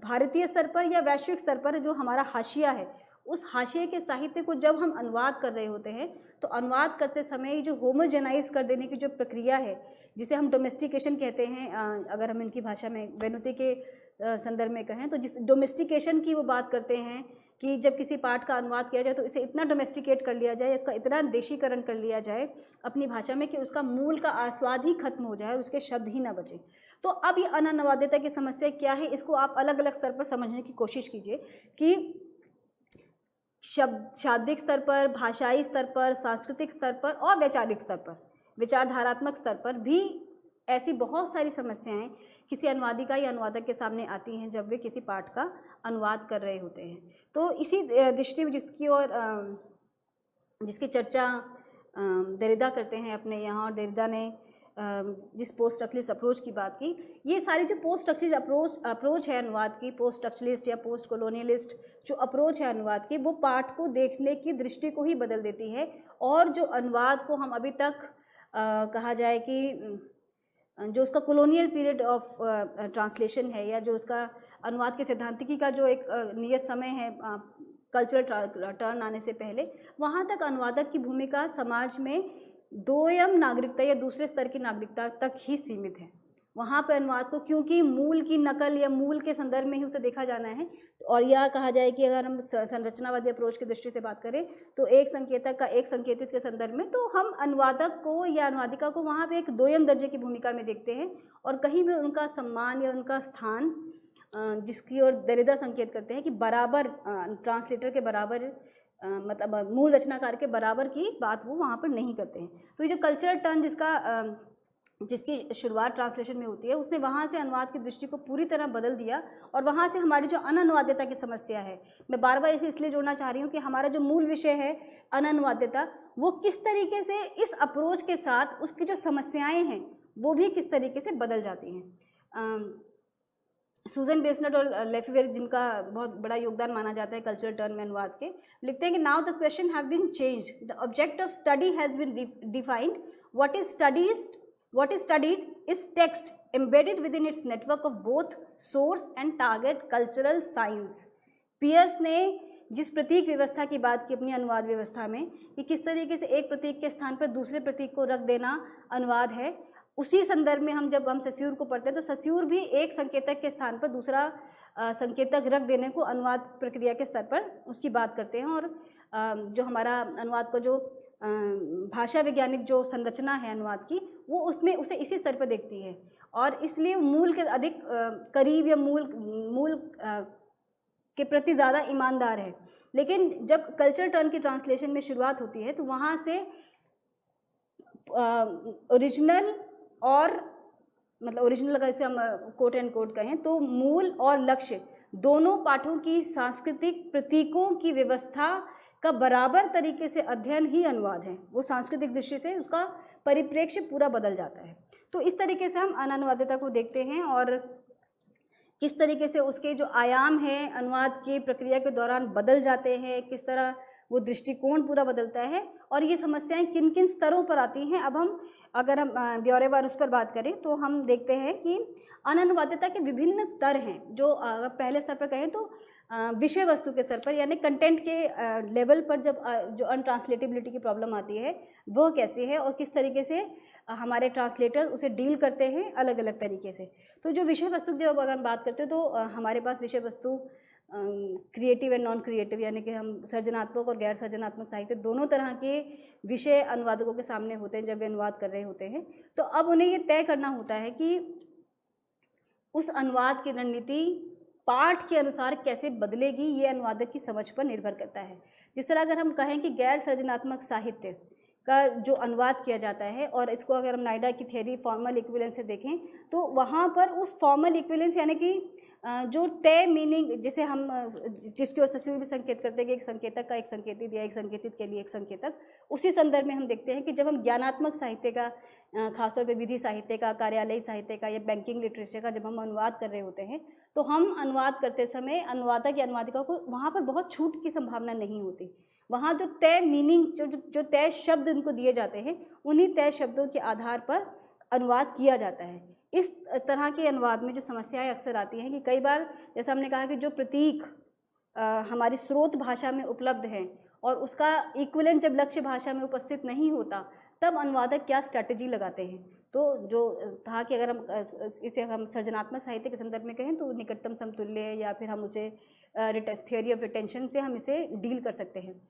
भारतीय स्तर पर या वैश्विक स्तर पर जो हमारा हाशिया है, उस हाशिए के साहित्य को जब हम अनुवाद कर रहे होते हैं, तो अनुवाद करते समय जो होमोजेनाइज कर देने की जो प्रक्रिया है, जिसे हम डोमेस्टिकेशन कहते हैं, अगर हम इनकी भाषा में वेनुती के संदर्भ में कहें, तो जिस डोमेस्टिकेशन की वो बात करते हैं कि जब किसी पाठ का अनुवाद किया जाए तो इसे इतना डोमेस्टिकेट कर लिया जाए, इसका इतना देशीकरण कर लिया जाए अपनी भाषा में कि उसका मूल का आस्वाद ही खत्म हो जाए और उसके शब्द ही ना बचे। तो अब ये अननुवादिता की समस्या क्या है, इसको आप अलग अलग स्तर पर समझने की कोशिश कीजिए कि शाब्दिक स्तर पर, भाषाई स्तर पर, सांस्कृतिक स्तर पर और वैचारिक स्तर पर, विचारधारात्मक स्तर पर भी ऐसी बहुत सारी समस्याएं किसी अनुवादिका या अनुवादक के सामने आती हैं जब वे किसी पाठ का अनुवाद कर रहे होते हैं। तो इसी दृष्टि में जिसकी चर्चा देरिदा करते हैं अपने यहाँ, और देरिदा ने जिस पोस्ट स्ट्रक्चरलिस्ट अप्रोच की बात की, ये सारी जो पोस्ट स्ट्रक्चरलिस्ट अप्रोच है अनुवाद की, पोस्ट स्ट्रक्चरलिस्ट या पोस्ट कॉलोनियलिस्ट जो अप्रोच है अनुवाद की, वो पाठ को देखने की दृष्टि को ही बदल देती है। और जो अनुवाद को हम अभी तक कहा जाए कि जो उसका कॉलोनियल पीरियड ऑफ ट्रांसलेशन है, या जो उसका अनुवाद के सिद्धांतिकी का जो एक नियत समय है कल्चरल टर्न आने से पहले, वहाँ तक अनुवादक की भूमिका समाज में दोयम नागरिकता या दूसरे स्तर की नागरिकता तक ही सीमित है। वहाँ पर अनुवाद को क्योंकि मूल की नकल या मूल के संदर्भ में ही उसे देखा जाना है, और यह कहा जाए कि अगर हम संरचनावादी अप्रोच की दृष्टि से बात करें तो एक संकेतक का एक संकेतित के संदर्भ में, तो हम अनुवादक को या अनुवादिका को वहाँ पे एक दोयम दर्जे की भूमिका में देखते हैं, और कहीं भी उनका सम्मान या उनका स्थान, जिसकी ओर देरिदा संकेत करते हैं कि बराबर ट्रांसलेटर के बराबर, मतलब मूल रचनाकार के बराबर की बात वो वहाँ पर नहीं करते हैं। तो ये जो कल्चरल टर्न जिसकी शुरुआत ट्रांसलेशन में होती है, उसने वहाँ से अनुवाद की दृष्टि को पूरी तरह बदल दिया, और वहाँ से हमारी जो अननुवाद्यता की समस्या है, मैं बार बार इसे इसलिए जोड़ना चाह रही हूँ कि हमारा जो मूल विषय है अननुवाद्यता, वो किस तरीके से इस अप्रोच के साथ उसकी जो समस्याएँ हैं वो भी किस तरीके से बदल जाती हैं। सूजन बेसनेट और लेफेवेरे, जिनका बहुत बड़ा योगदान माना जाता है कल्चरल टर्न में अनुवाद के, लिखते हैं कि now the question have been changed, the object of study has been defined, what is studied is text embedded within its network of both source and target cultural science. Peirce ने जिस प्रतीक व्यवस्था की बात की अपनी अनुवाद व्यवस्था में, कि किस तरीके से एक प्रतीक के स्थान पर दूसरे प्रतीक को रख देना अनुवाद है, उसी संदर्भ में जब हम सस्यूर को पढ़ते हैं तो सस्यूर भी एक संकेतक के स्थान पर दूसरा संकेतक रख देने को अनुवाद प्रक्रिया के स्तर पर उसकी बात करते हैं। और जो हमारा अनुवाद का जो भाषा वैज्ञानिक जो संरचना है अनुवाद की, वो उसमें उसे इसी स्तर पर देखती है, और इसलिए मूल के अधिक करीब या मूल के प्रति ज़्यादा ईमानदार है। लेकिन जब कल्चर टर्न की ट्रांसलेशन में शुरुआत होती है, तो वहाँ से ओरिजिनल और मतलब ओरिजिनल अगर इसे हम कोट एंड कोट कहें तो मूल और लक्ष्य दोनों पाठों की सांस्कृतिक प्रतीकों की व्यवस्था का बराबर तरीके से अध्ययन ही अनुवाद है। वो सांस्कृतिक दृष्टि से उसका परिप्रेक्ष्य पूरा बदल जाता है। तो इस तरीके से हम अननुवादिता को देखते हैं, और किस तरीके से उसके जो आयाम हैं अनुवाद की प्रक्रिया के दौरान बदल जाते हैं, किस तरह वो दृष्टिकोण पूरा बदलता है और ये समस्याएं किन किन स्तरों पर आती हैं। अब हम अगर हम ब्यौरेवार उस पर बात करें तो हम देखते हैं कि अननुवादिता के विभिन्न स्तर हैं। जो पहले स्तर पर कहें तो विषय वस्तु के स्तर पर यानी कंटेंट के लेवल पर जब जो अनट्रांसलेटेबिलिटी की प्रॉब्लम आती है वो कैसी है और किस तरीके से हमारे ट्रांसलेटर उसे डील करते हैं अलग अलग तरीके से। तो जो विषय वस्तु की जब अगर हम बात करते हैं तो हमारे पास विषय वस्तु क्रिएटिव एंड नॉन क्रिएटिव यानी कि हम सृजनात्मक और गैर सृजनात्मक साहित्य दोनों तरह के विषय अनुवादकों के सामने होते हैं जब वे अनुवाद कर रहे होते हैं। तो अब उन्हें ये तय करना होता है कि उस अनुवाद की रणनीति पाठ के अनुसार कैसे बदलेगी, ये अनुवादक की समझ पर निर्भर करता है। जिस तरह अगर हम कहें कि गैर सृजनात्मक साहित्य का जो अनुवाद किया जाता है और इसको अगर हम नायडा की थ्योरी फॉर्मल इक्विवेलेंस से देखें तो वहाँ पर उस फॉर्मल इक्विवेलेंस यानी कि जो तय मीनिंग जिसे हम जिसकी ओर से भी संकेत करते हैं कि एक संकेतक का एक संकेतित या एक संकेतित के लिए एक संकेतक, उसी संदर्भ में हम देखते हैं कि जब हम ज्ञानात्मक साहित्य का खासतौर पे विधि साहित्य का, कार्यालयी साहित्य का या बैंकिंग लिटरेचर का जब हम अनुवाद कर रहे होते हैं तो हम अनुवाद करते समय अनुवादक या अनुवादिका को वहाँ पर बहुत छूट की संभावना नहीं होती। वहाँ जो तय मीनिंग जो तय शब्द उनको दिए जाते हैं उन्हीं तय शब्दों के आधार पर अनुवाद किया जाता है। इस तरह के अनुवाद में जो समस्याएं अक्सर आती हैं कि कई बार जैसा हमने कहा कि जो प्रतीक हमारी स्रोत भाषा में उपलब्ध हैं और उसका इक्विवेलेंट जब लक्ष्य भाषा में उपस्थित नहीं होता तब अनुवादक क्या स्ट्रैटेजी लगाते हैं। तो जो था कि अगर हम इसे हम सृजनात्मक साहित्य के संदर्भ में कहें तो निकटतम समतुल्य या फिर हम उसे थ्योरी ऑफ रिटेंशन से हम इसे डील कर सकते हैं।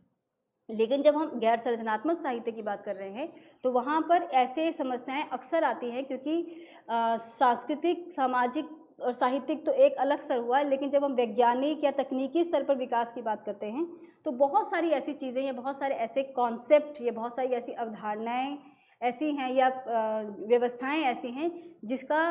लेकिन जब हम गैर सृजनात्मक साहित्य की बात कर रहे हैं तो वहाँ पर ऐसे समस्याएं अक्सर आती हैं क्योंकि सांस्कृतिक, सामाजिक और साहित्यिक तो एक अलग स्तर हुआ, लेकिन जब हम वैज्ञानिक या तकनीकी स्तर पर विकास की बात करते हैं तो बहुत सारी ऐसी चीज़ें या बहुत सारे ऐसे कॉन्सेप्ट या बहुत सारी ऐसी अवधारणाएँ ऐसी हैं या व्यवस्थाएँ ऐसी हैं जिसका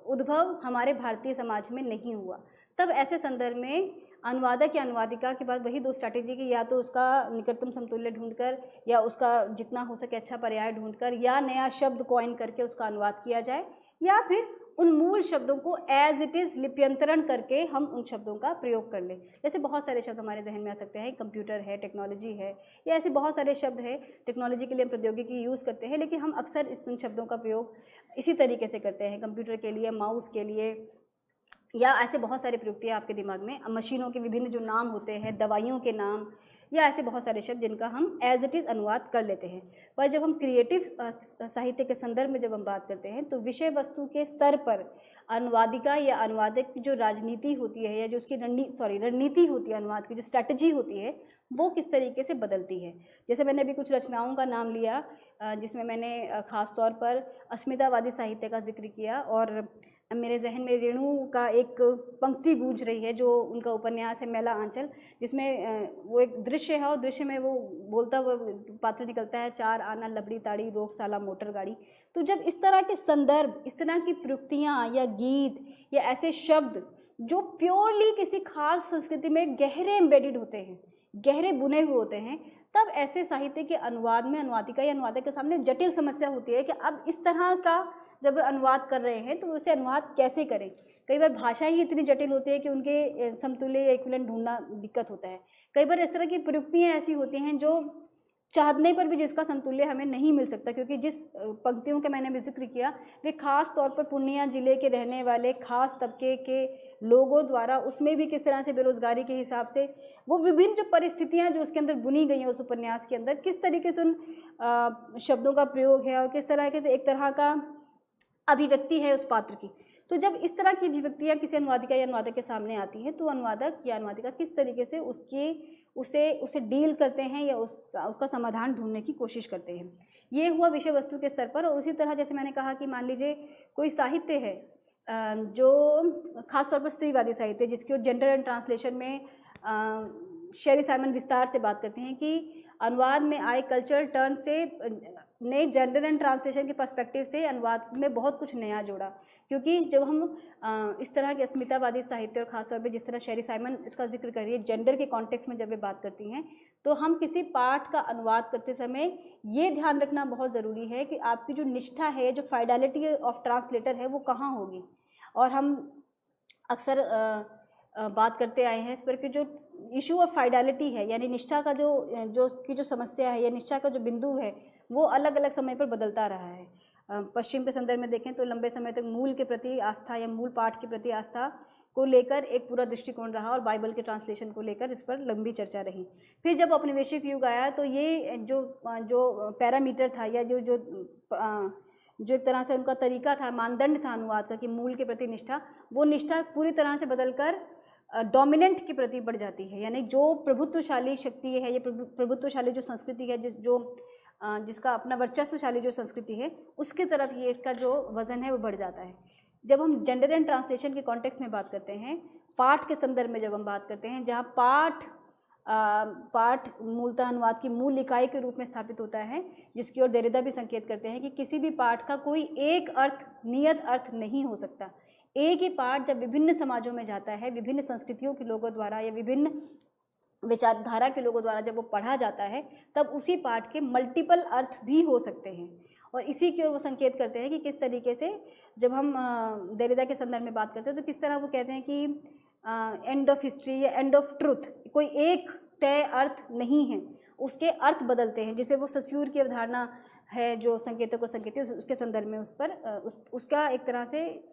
उद्भव हमारे भारतीय समाज में नहीं हुआ। तब ऐसे संदर्भ में अनुवादक या अनुवादिका के बाद वही दो स्ट्रैटेजी की, या तो उसका निकटतम समतुल्य ढूंढकर या उसका जितना हो सके अच्छा पर्याय ढूंढकर या नया शब्द कॉइन करके उसका अनुवाद किया जाए, या फिर उन मूल शब्दों को एज इट इज़ लिप्यंतरण करके हम उन शब्दों का प्रयोग कर लें। जैसे बहुत सारे शब्द हमारे जहन में आ सकते हैं, कंप्यूटर है, टेक्नोलॉजी है, या ऐसे बहुत सारे शब्द हैं। टेक्नोलॉजी के लिए हम प्रौद्योगिकी यूज़ करते हैं, लेकिन हम अक्सर इस शब्दों का प्रयोग इसी तरीके से करते हैं, कंप्यूटर के लिए, माउस के लिए, या ऐसे बहुत सारे प्रयुक्तियाँ आपके दिमाग में, मशीनों के विभिन्न जो नाम होते हैं, दवाइयों के नाम, या ऐसे बहुत सारे शब्द जिनका हम एज इट इज़ अनुवाद कर लेते हैं। पर जब हम क्रिएटिव साहित्य के संदर्भ में जब हम बात करते हैं तो विषय वस्तु के स्तर पर अनुवादिका या अनुवादक की जो राजनीति होती है या जो उसकी रणनीति होती है, अनुवाद की जो स्ट्रैटेजी होती है वो किस तरीके से बदलती है। जैसे मैंने अभी कुछ रचनाओं का नाम लिया जिसमें मैंने ख़ास तौर पर अस्मितावादी साहित्य का जिक्र किया, और मेरे जहन में रेणु का एक पंक्ति गूंज रही है जो उनका उपन्यास है मैला आंचल, जिसमें वो एक दृश्य है और दृश्य में वो बोलता हुआ पात्र निकलता है, 4 आना लबड़ी ताड़ी रोक साला मोटर गाड़ी। तो जब इस तरह के संदर्भ, इस तरह की प्रयुक्तियाँ या गीत या ऐसे शब्द जो प्योरली किसी खास संस्कृति में गहरे एम्बेडेड होते हैं, गहरे बुने हुए होते हैं, तब ऐसे साहित्य के अनुवाद में अनुवादिका या अनुवादक के सामने जटिल समस्या होती है कि अब इस तरह का जब अनुवाद कर रहे हैं तो उसे अनुवाद कैसे करें। कई बार भाषा ही इतनी जटिल होती है कि उनके समतुल्य या इक्विवेलेंट ढूंढना दिक्कत होता है। कई बार इस तरह की प्रयुक्तियाँ ऐसी होती हैं जो चाहने पर भी जिसका समतुल्य हमें नहीं मिल सकता, क्योंकि जिस पंक्तियों का मैंने भी जिक्र किया वे खास तौर पर पूर्णिया जिले के रहने वाले खास तबके के लोगों द्वारा, उसमें भी किस तरह से बेरोजगारी के हिसाब से वो विभिन्न जो परिस्थितियां जो उसके अंदर बुनी गई हैं उस उपन्यास के अंदर, किस तरीके से उन शब्दों का प्रयोग है और किस तरीके से एक तरह का अभिव्यक्ति है उस पात्र की। तो जब इस तरह की अभिव्यक्तियाँ किसी अनुवादिका या अनुवादक के सामने आती हैं तो अनुवादक या अनुवादिका किस तरीके से उसे डील करते हैं या उसका समाधान ढूंढने की कोशिश करते हैं। ये हुआ विषय वस्तु के स्तर पर। और उसी तरह जैसे मैंने कहा कि मान लीजिए कोई साहित्य है जो खासतौर पर स्त्रीवादी साहित्य, जिसकी ओर जेंडर एंड ट्रांसलेशन में शेरी साइमन विस्तार से बात करते हैं कि अनुवाद में आए कल्चरल टर्न से नए जेंडर एंड ट्रांसलेशन के पर्सपेक्टिव से अनुवाद में बहुत कुछ नया जोड़ा। क्योंकि जब हम इस तरह के अस्मितावादी साहित्य और खासतौर पे जिस तरह शेरी साइमन इसका जिक्र कर रही है जेंडर के कॉन्टेक्स्ट में जब वे बात करती हैं, तो हम किसी पाठ का अनुवाद करते समय ये ध्यान रखना बहुत ज़रूरी है कि आपकी जो निष्ठा है, जो फाइडेलिटी ऑफ ट्रांसलेटर है, वो कहाँ होगी। और हम अक्सर बात करते आए हैं इस पर कि जो इशू ऑफ फाइडेलिटी है, यानी निष्ठा का जो समस्या है या निष्ठा का जो बिंदु है वो अलग अलग समय पर बदलता रहा है। पश्चिम के संदर्भ में देखें तो लंबे समय तक मूल के प्रति आस्था या मूल पाठ के प्रति आस्था को लेकर एक पूरा दृष्टिकोण रहा और बाइबल के ट्रांसलेशन को लेकर इस पर लंबी चर्चा रही। फिर जब औपनिवेशिक युग आया तो ये जो पैरामीटर था या जो एक तरह से उनका तरीका था, मानदंड था अनुवाद का कि मूल के प्रति निष्ठा, वो निष्ठा पूरी तरह से बदलकर डोमिनेंट के प्रति बढ़ जाती है। यानी जो प्रभुत्वशाली शक्ति है, ये प्रभुत्वशाली जो संस्कृति है, जिसका अपना वर्चस्वशाली जो संस्कृति है, उसकी तरफ ये इसका जो वज़न है वो बढ़ जाता है। जब हम जेंडर एंड ट्रांसलेशन के कॉन्टेक्स्ट में बात करते हैं, पाठ के संदर्भ में जब हम बात करते हैं, जहाँ पाठ मूलतः अनुवाद की मूल इकाई के रूप में स्थापित होता है, जिसकी ओर देरिदा भी संकेत करते हैं कि किसी भी पाठ का कोई एक अर्थ, नियत अर्थ नहीं हो सकता। एक ही पाठ जब विभिन्न समाजों में जाता है, विभिन्न संस्कृतियों के लोगों द्वारा या विभिन्न विचारधारा के लोगों द्वारा जब वो पढ़ा जाता है, तब उसी पाठ के मल्टीपल अर्थ भी हो सकते हैं। और इसी की ओर वो संकेत करते हैं कि किस तरीके से जब हम देरिदा के संदर्भ में बात करते हैं तो किस तरह वो कहते हैं कि एंड ऑफ हिस्ट्री या एंड ऑफ ट्रुथ, कोई एक तय अर्थ नहीं है, उसके अर्थ बदलते हैं। जिसे वो सस्यूर की अवधारणा है जो संकेतों को संकेत, उसके संदर्भ में उस पर उसका एक तरह से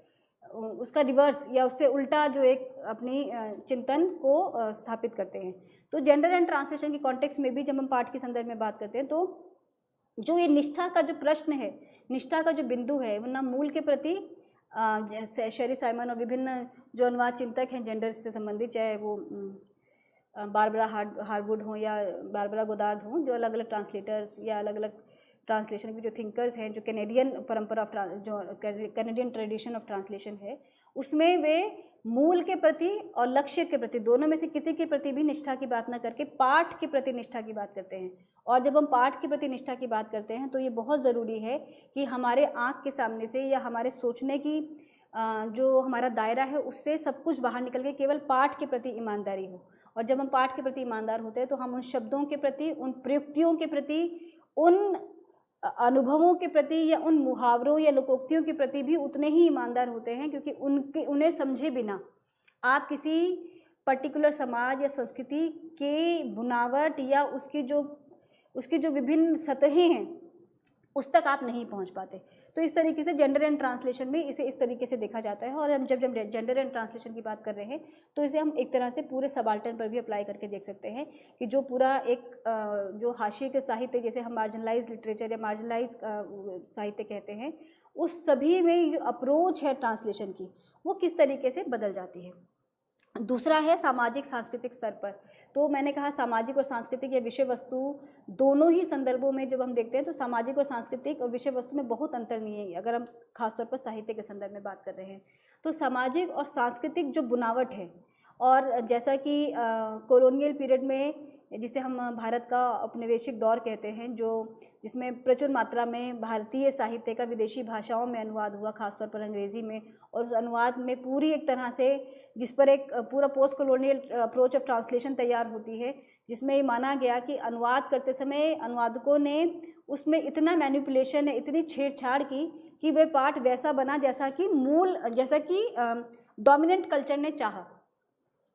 उसका रिवर्स या उससे उल्टा जो एक अपनी चिंतन को स्थापित करते हैं। तो जेंडर एंड ट्रांसलेशन के कॉन्टेक्स्ट में भी जब हम पाठ के संदर्भ में बात करते हैं तो जो ये निष्ठा का जो प्रश्न है, निष्ठा का जो बिंदु है, वरना मूल के प्रति शेरी साइमन और विभिन्न जो अनुवाद चिंतक हैं जेंडर से संबंधित, चाहे वो बारबरा हार्वुड हों या बारबरा गोदार्ड हों, जो अलग अलग ट्रांसलेटर्स या अलग अलग ट्रांसलेशन के जो थिंकर्स हैं, जो कैनेडियन परंपरा जो कैनेडियन ट्रेडिशन ऑफ ट्रांसलेशन है, उसमें वे मूल के प्रति और लक्ष्य के प्रति, दोनों में से किसी के प्रति भी निष्ठा की बात न करके पाठ के प्रति निष्ठा की बात करते हैं। और जब हम पाठ के प्रति निष्ठा की बात करते हैं तो ये बहुत ज़रूरी है कि हमारे आँख के सामने से या हमारे सोचने की जो हमारा दायरा है उससे सब कुछ बाहर निकल के केवल पाठ के प्रति ईमानदारी हो। और जब हम पाठ के प्रति ईमानदार होते हैं तो हम उन शब्दों के प्रति, उन प्रयुक्तियों के प्रति, उन अनुभवों के प्रति या उन मुहावरों या लोकोक्तियों के प्रति भी उतने ही ईमानदार होते हैं, क्योंकि उन्हें समझे बिना आप किसी पर्टिकुलर समाज या संस्कृति के बुनावट या उसकी जो विभिन्न सतहें हैं उस तक आप नहीं पहुंच पाते। तो इस तरीके से जेंडर एंड ट्रांसलेशन में इसे इस तरीके से देखा जाता है। और हम जब जेंडर एंड ट्रांसलेशन की बात कर रहे हैं तो इसे हम एक तरह से पूरे सबाल्टर्न पर भी अप्लाई करके देख सकते हैं कि जो पूरा एक जो हाशिए के साहित्य, जैसे हम मार्जिनलाइज लिटरेचर या मार्जिनलाइज साहित्य कहते हैं, उस सभी में जो अप्रोच है ट्रांसलेशन की वो किस तरीके से बदल जाती है। दूसरा है सामाजिक सांस्कृतिक स्तर पर। तो मैंने कहा सामाजिक और सांस्कृतिक या विषय वस्तु दोनों ही संदर्भों में जब हम देखते हैं तो सामाजिक और सांस्कृतिक और विषय वस्तु में बहुत अंतर नहीं है। अगर हम खासतौर पर साहित्य के संदर्भ में बात कर रहे हैं तो सामाजिक और सांस्कृतिक जो बुनावट है, और जैसा कि कॉलोनियल पीरियड में जिसे हम भारत का औपनिवेशिक दौर कहते हैं, जिसमें प्रचुर मात्रा में भारतीय साहित्य का विदेशी भाषाओं में अनुवाद हुआ, खासतौर पर अंग्रेज़ी में, और उस अनुवाद में पूरी एक तरह से जिस पर एक पूरा post colonial approach of translation तैयार होती है, जिसमें ये माना गया कि अनुवाद करते समय अनुवादकों ने उसमें इतना मैनिपुलेशन है, इतनी छेड़छाड़ की कि वह पाठ वैसा बना जैसा कि डोमिनेंट कल्चर ने चाहा,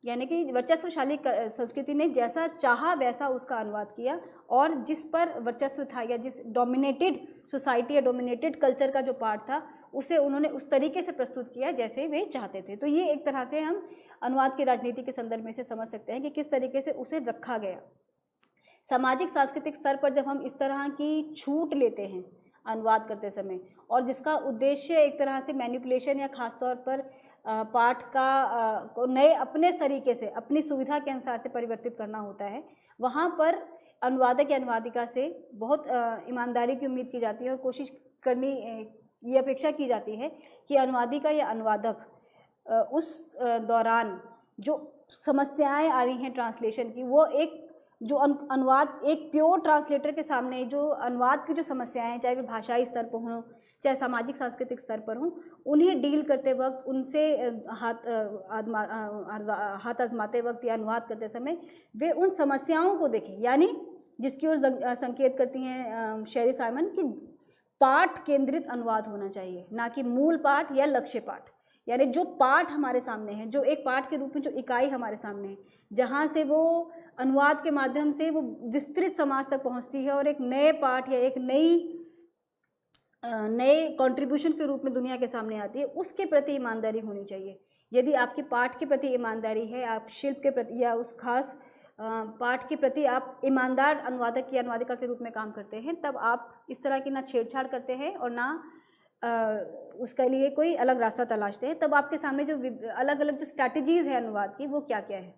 यानी कि वर्चस्वशाली संस्कृति ने जैसा चाहा वैसा उसका अनुवाद किया, और जिस पर वर्चस्व था या जिस डोमिनेटेड सोसाइटी या डोमिनेटेड कल्चर का जो पार्ट था उसे उन्होंने उस तरीके से प्रस्तुत किया जैसे वे चाहते थे। तो ये एक तरह से हम अनुवाद की राजनीति के संदर्भ में से समझ सकते हैं कि किस तरीके से उसे रखा गया। सामाजिक सांस्कृतिक स्तर पर जब हम इस तरह की छूट लेते हैं अनुवाद करते समय, और जिसका उद्देश्य एक तरह से मैनिपुलेशन या ख़ासतौर पर पाठ को नए अपने तरीके से अपनी सुविधा के अनुसार से परिवर्तित करना होता है, वहाँ पर अनुवादक या अनुवादिका से बहुत ईमानदारी की उम्मीद की जाती है और कोशिश करनी ये अपेक्षा की जाती है कि अनुवादिका या अनुवादक उस दौरान जो समस्याएं आ रही हैं ट्रांसलेशन की, वो एक जो अनुवाद एक प्योर ट्रांसलेटर के सामने जो अनुवाद की जो समस्याएं हैं, चाहे वे भाषाई स्तर पर हों चाहे सामाजिक सांस्कृतिक स्तर पर हों, उन्हें डील करते वक्त, उनसे हाथ आजमाते वक्त या अनुवाद करते समय वे उन समस्याओं को देखें, यानी जिसकी ओर संकेत करती हैं शेरी साइमन कि पाठ केंद्रित अनुवाद होना चाहिए, ना कि मूल पाठ या लक्ष्य पाठ। यानी जो पाठ हमारे सामने है, जो एक पाठ के रूप में जो इकाई हमारे सामने है, जहाँ से वो अनुवाद के माध्यम से वो विस्तृत समाज तक पहुँचती है और एक नए पाठ या एक नए कंट्रीब्यूशन के रूप में दुनिया के सामने आती है, उसके प्रति ईमानदारी होनी चाहिए। यदि आपकी पाठ के प्रति ईमानदारी है, आप शिल्प के प्रति या उस खास पाठ के प्रति आप ईमानदार अनुवादक या अनुवादिका के रूप में काम करते हैं, तब आप इस तरह की ना छेड़छाड़ करते हैं और ना उसके लिए कोई अलग रास्ता तलाशते हैं। तब आपके सामने जो अलग अलग जो स्ट्रैटेजीज़ है अनुवाद की, वो क्या क्या है।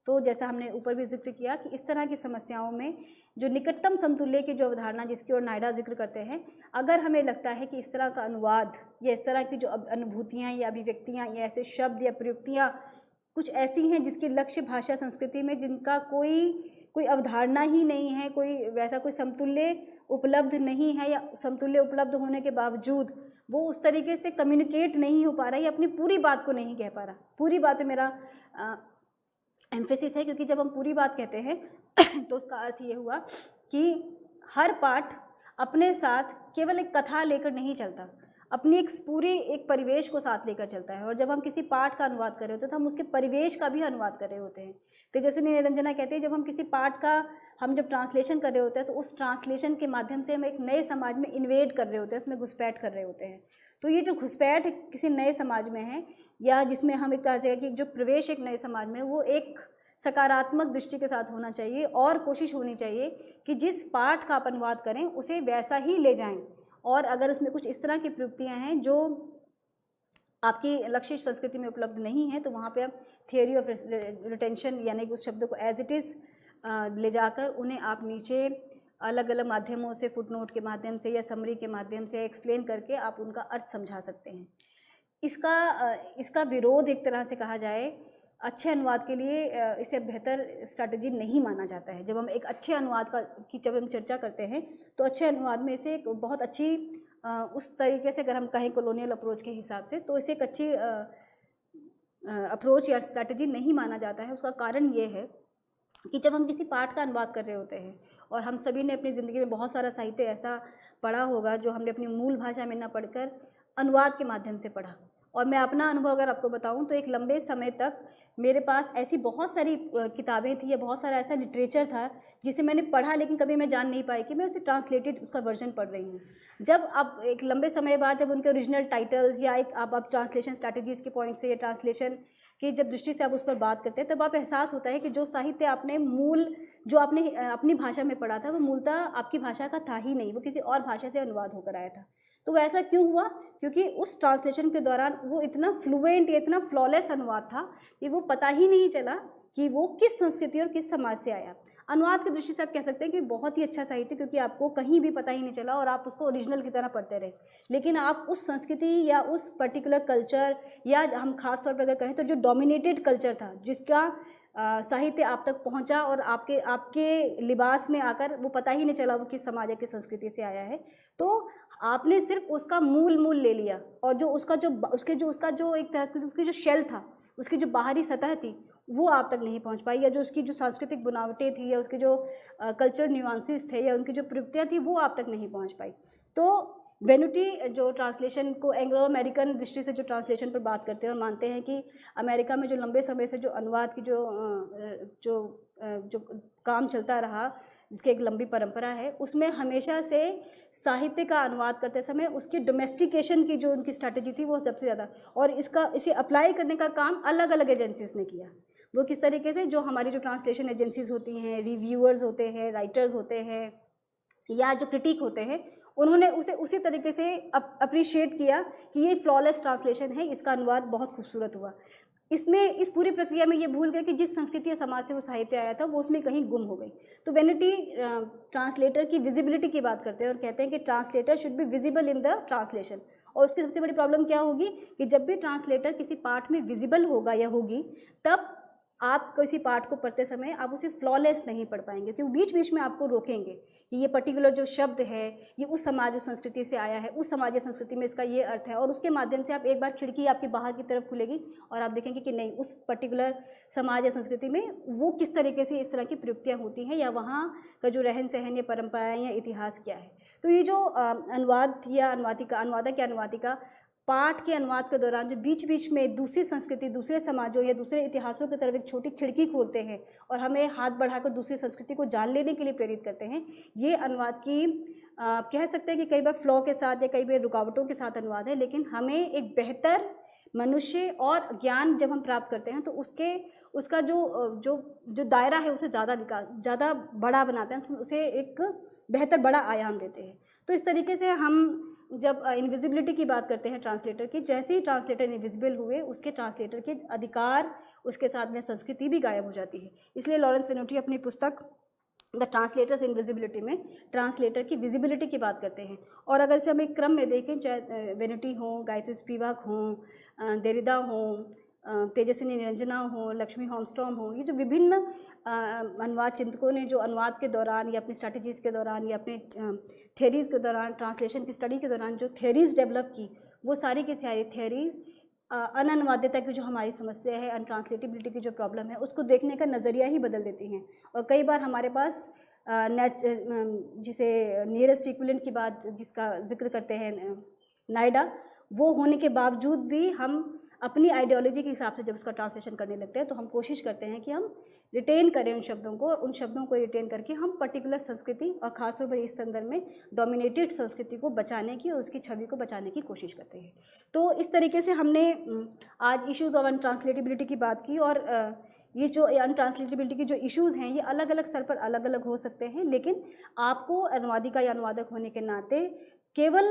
तो जैसा हमने ऊपर भी जिक्र किया कि इस तरह की समस्याओं में जो निकटतम समतुल्य की जो अवधारणा जिसकी ओर नायडा जिक्र करते हैं, अगर हमें लगता है कि इस तरह का अनुवाद या इस तरह की जो अनुभूतियाँ या अभिव्यक्तियाँ या ऐसे शब्द या प्रयुक्तियाँ कुछ ऐसी हैं जिसकी लक्ष्य भाषा संस्कृति में जिनका कोई अवधारणा ही नहीं है, कोई समतुल्य उपलब्ध नहीं है, या समतुल्य उपलब्ध होने के बावजूद वो उस तरीके से कम्युनिकेट नहीं हो पा रहा है या अपनी पूरी बात को नहीं कह पा रहा। पूरी बात पे मेरा एम्फेसिस है, क्योंकि जब हम पूरी बात कहते हैं तो उसका अर्थ ये हुआ कि हर पाठ अपने साथ केवल एक कथा लेकर नहीं चलता, अपनी एक परिवेश को साथ लेकर चलता है। और जब हम किसी पाठ का अनुवाद कर रहे होते हैं तो हम उसके परिवेश का भी अनुवाद कर रहे होते हैं। तेजस्विनी निरंजना कहते हैं, जब हम किसी पाठ का जब ट्रांसलेशन कर रहे होते हैं तो उस ट्रांसलेशन के माध्यम से हम एक नए समाज में इन्वेड कर रहे होते हैं, उसमें घुसपैठ कर रहे होते हैं। तो ये जो घुसपैठ किसी नए समाज में है, या जिसमें हम एक कहा जाए कि जो प्रवेश एक नए समाज में, वो एक सकारात्मक दृष्टि के साथ होना चाहिए और कोशिश होनी चाहिए कि जिस पाठ का आप अनुवाद करें उसे वैसा ही ले जाएं। और अगर उसमें कुछ इस तरह की प्रयुक्तियाँ हैं जो आपकी लक्ष्य संस्कृति में उपलब्ध नहीं है, तो वहाँ पे आप थियोरी ऑफ रिटेंशन यानी कि उस शब्द को एज इट इज़ ले जाकर उन्हें आप नीचे अलग अलग माध्यमों से, फुटनोट के माध्यम से या समरी के माध्यम से एक्सप्लेन करके आप उनका अर्थ समझा सकते हैं। इसका विरोध एक तरह से कहा जाए, अच्छे अनुवाद के लिए इसे बेहतर स्ट्रैटेजी नहीं माना जाता है। जब हम एक अच्छे अनुवाद की जब हम चर्चा करते हैं तो अच्छे अनुवाद में इसे एक बहुत अच्छी उस तरीके से अगर हम कहें कॉलोनियल अप्रोच के हिसाब से, तो इसे एक अच्छी अप्रोच या स्ट्रैटेजी नहीं माना जाता है। उसका कारण ये है कि जब हम किसी पाठ का अनुवाद कर रहे होते हैं, और हम सभी ने अपनी ज़िंदगी में बहुत सारा साहित्य ऐसा पढ़ा होगा जो हमने अपनी मूल भाषा में ना पढ़कर अनुवाद के माध्यम से पढ़ा। और मैं अपना अनुभव अगर आपको बताऊं तो एक लंबे समय तक मेरे पास ऐसी बहुत सारी किताबें थी या बहुत सारा ऐसा लिटरेचर था जिसे मैंने पढ़ा, लेकिन कभी मैं जान नहीं पाई कि मैं उसे ट्रांसलेटेड उसका वर्जन पढ़ रही हूँ। जब अब एक लंबे समय बाद जब उनके ओरिजिनल टाइटल्स या एक आप ट्रांसलेशन स्ट्रैटेजीज़ के पॉइंट से या ट्रांसलेशन की जब दृष्टि से आप उस पर बात करते हैं, तब आप एहसास होता है कि जो साहित्य आपने अपनी भाषा में पढ़ा था वो मूलतः आपकी भाषा का था ही नहीं, वो किसी और भाषा से अनुवाद होकर आया था। तो वैसा क्यों हुआ? क्योंकि उस ट्रांसलेशन के दौरान वो इतना फ्लुएंट या इतना फ्लॉलेस अनुवाद था कि वो पता ही नहीं चला कि वो किस संस्कृति और किस समाज से आया। अनुवाद की दृष्टि से आप कह सकते हैं कि बहुत ही अच्छा साहित्य, क्योंकि आपको कहीं भी पता ही नहीं चला और आप उसको ओरिजिनल की तरह पढ़ते रहे, लेकिन आप उस संस्कृति या उस पर्टिकुलर कल्चर, या हम खास तौर पर अगर कहें तो जो डोमिनेटेड कल्चर था, जिसका साहित्य आप तक पहुंचा और आपके लिबास में आकर वो पता ही नहीं चला वो किस समाज या किस संस्कृति से आया है, तो आपने सिर्फ उसका मूल ले लिया, और जो उसका जो एक तरह से उसकी जो शेल था, उसकी जो बाहरी सतह थी, वो आप तक नहीं पहुंच पाई, या जो उसकी जो सांस्कृतिक बनावटें थी या उसके जो कल्चर न्यूआंसेस थे या उनकी जो प्रयुक्तियाँ थी, वो आप तक नहीं पहुंच पाई। तो वेनुटी जो ट्रांसलेशन को एंग्लो अमेरिकन दृष्टि से जो ट्रांसलेशन पर बात करते हैं और मानते हैं कि अमेरिका में जो लंबे समय से जो अनुवाद की जो काम चलता रहा, जिसकी एक लंबी परंपरा है, उसमें हमेशा से साहित्य का अनुवाद करते समय उसकी डोमेस्टिकेशन की जो उनकी स्ट्रैटेजी थी वो सबसे ज़्यादा, और इसे अप्लाई करने का काम अलग अलग एजेंसीज ने किया। वो किस तरीके से, जो हमारी जो ट्रांसलेशन एजेंसीज होती हैं, रिव्यूअर्स होते हैं, राइटर्स होते हैं, या जो क्रिटिक होते हैं, उन्होंने उसे उसी तरीके से अप्रिशिएट किया कि ये फ्लॉलेस ट्रांसलेशन है, इसका अनुवाद बहुत खूबसूरत हुआ। इस पूरी प्रक्रिया में ये भूल गए कि जिस संस्कृति या समाज से वो साहित्य आया था वो उसमें कहीं गुम हो गई। तो वेनिटी ट्रांसलेटर की विजिबिलिटी की बात करते हैं और कहते हैं कि translator should be visible in the translation. और उसकी सबसे बड़ी प्रॉब्लम क्या होगी कि जब भी ट्रांसलेटर किसी पाठ में विजिबल होगा या होगी, तब आप किसी पाठ को पढ़ते समय आप उसे फ्लॉलेस नहीं पढ़ पाएंगे, क्योंकि बीच बीच में आपको रोकेंगे कि ये पर्टिकुलर जो शब्द है ये उस समाज और संस्कृति से आया है, उस समाज या संस्कृति में इसका ये अर्थ है, और उसके माध्यम से आप एक बार खिड़की आपकी बाहर की तरफ खुलेगी और आप देखेंगे कि नहीं, उस पर्टिकुलर समाज या संस्कृति में वो किस तरीके से इस तरह की प्रयुक्तियाँ होती हैं, या वहाँ का जो रहन सहन या परंपराएँ या इतिहास क्या है। तो ये जो अनुवाद या अनुवादिका, अनुवादक या अनुवादिका पाठ के अनुवाद के दौरान जो बीच बीच में दूसरी संस्कृति, दूसरे समाजों या दूसरे इतिहासों की तरफ एक छोटी खिड़की खोलते हैं और हमें हाथ बढ़ाकर दूसरी संस्कृति को जान लेने के लिए प्रेरित करते हैं, ये अनुवाद की कह सकते हैं कि कई बार फ्लॉ के साथ या कई बार रुकावटों के साथ अनुवाद है, लेकिन हमें एक बेहतर मनुष्य और ज्ञान जब हम प्राप्त करते हैं तो उसका जो दायरा है उसे ज़्यादा बड़ा बनाते हैं, उसे एक बेहतर बड़ा आयाम देते हैं। तो इस तरीके से हम जब इनविजिबिलिटी की बात करते हैं ट्रांसलेटर की, जैसे ही ट्रांसलेटर इनविजिबल हुए उसके ट्रांसलेटर के अधिकार, उसके साथ में संस्कृति भी गायब हो जाती है। इसलिए लॉरेंस वेनेटी अपनी पुस्तक द ट्रांसलेटर्स इनविजिबिलिटी में ट्रांसलेटर की विजिबिलिटी की बात करते हैं। और अगर इसे हम एक क्रम में देखें, चाहे वेनेटी हों, गायत्री स्पिवाक हों, देरिदा हों, तेजस्विनी निरंजना हों, लक्ष्मी होमस्ट्रॉम हों, ये जो विभिन्न अनुवाद चिंतकों ने जो अनुवाद के दौरान या अपनी स्ट्रैटेजीज़ के दौरान या अपने थियरीज़ के दौरान, ट्रांसलेशन की स्टडी के दौरान जो थियरीज़ डेवलप की, वो सारी की सारी थियरीज़ अनअनुवाद्यता की जो हमारी समस्या है, अनट्रांसलेटेबिलिटी की जो प्रॉब्लम है, उसको देखने का नज़रिया ही बदल देती हैं। और कई बार हमारे पास जिसे नियरेस्ट इक्विवेलेंट की बात जिसका जिक्र करते हैं नायडा, वो होने के बावजूद भी हम अपनी आइडियोलॉजी के हिसाब से जब उसका ट्रांसलेशन करने लगते हैं तो हम कोशिश करते हैं कि हम रिटेन करें उन शब्दों को रिटेन करके हम पर्टिकुलर संस्कृति और ख़ासतौर पर इस संदर्भ में डोमिनेटेड संस्कृति को बचाने की और उसकी छवि को बचाने की कोशिश करते हैं। तो इस तरीके से हमने आज इश्यूज़ ऑफ अनट्रांसलेटेबिलिटी की बात की। और ये जो अनट्रांसलेटेबिलिटी के जो इश्यूज़ हैं ये अलग अलग स्तर पर अलग अलग हो सकते हैं, लेकिन आपको अनुवादिका या अनुवादक होने के नाते केवल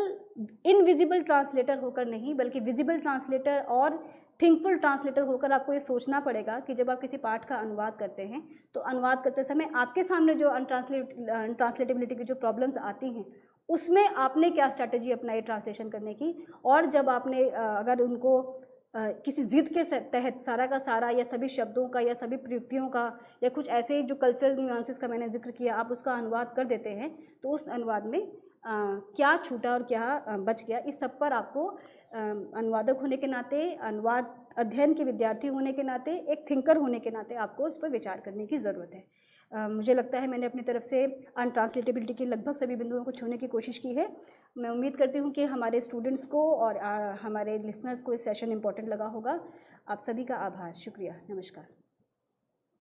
इनविजिबल ट्रांसलेटर होकर नहीं, बल्कि विजिबल ट्रांसलेटर और थिंकफुल ट्रांसलेटर होकर आपको ये सोचना पड़ेगा कि जब आप किसी पाठ का अनुवाद करते हैं तो अनुवाद करते समय आपके सामने जो अनट्रांसलेटेबिलिटी की जो प्रॉब्लम्स आती हैं उसमें आपने क्या स्ट्रैटेजी अपनाई ट्रांसलेशन करने की। और जब आपने अगर उनको किसी जिद के तहत सारा का सारा या सभी शब्दों का या सभी प्रयुक्तियों का या कुछ ऐसे जो कल्चरल न्यूएंसेस का मैंने जिक्र किया, आप उसका अनुवाद कर देते हैं, तो उस अनुवाद में क्या छूटा और क्या बच गया, इस सब पर आपको अनुवादक होने के नाते, अनुवाद अध्ययन के विद्यार्थी होने के नाते, एक थिंकर होने के नाते आपको इस पर विचार करने की ज़रूरत है। मुझे लगता है मैंने अपनी तरफ से अनट्रांसलेटेबिलिटी के लगभग सभी बिंदुओं को छूने की कोशिश की है। मैं उम्मीद करती हूँ कि हमारे स्टूडेंट्स को और हमारे लिसनर्स को इस सेशन इम्पोर्टेंट लगा होगा। आप सभी का आभार, शुक्रिया, नमस्कार।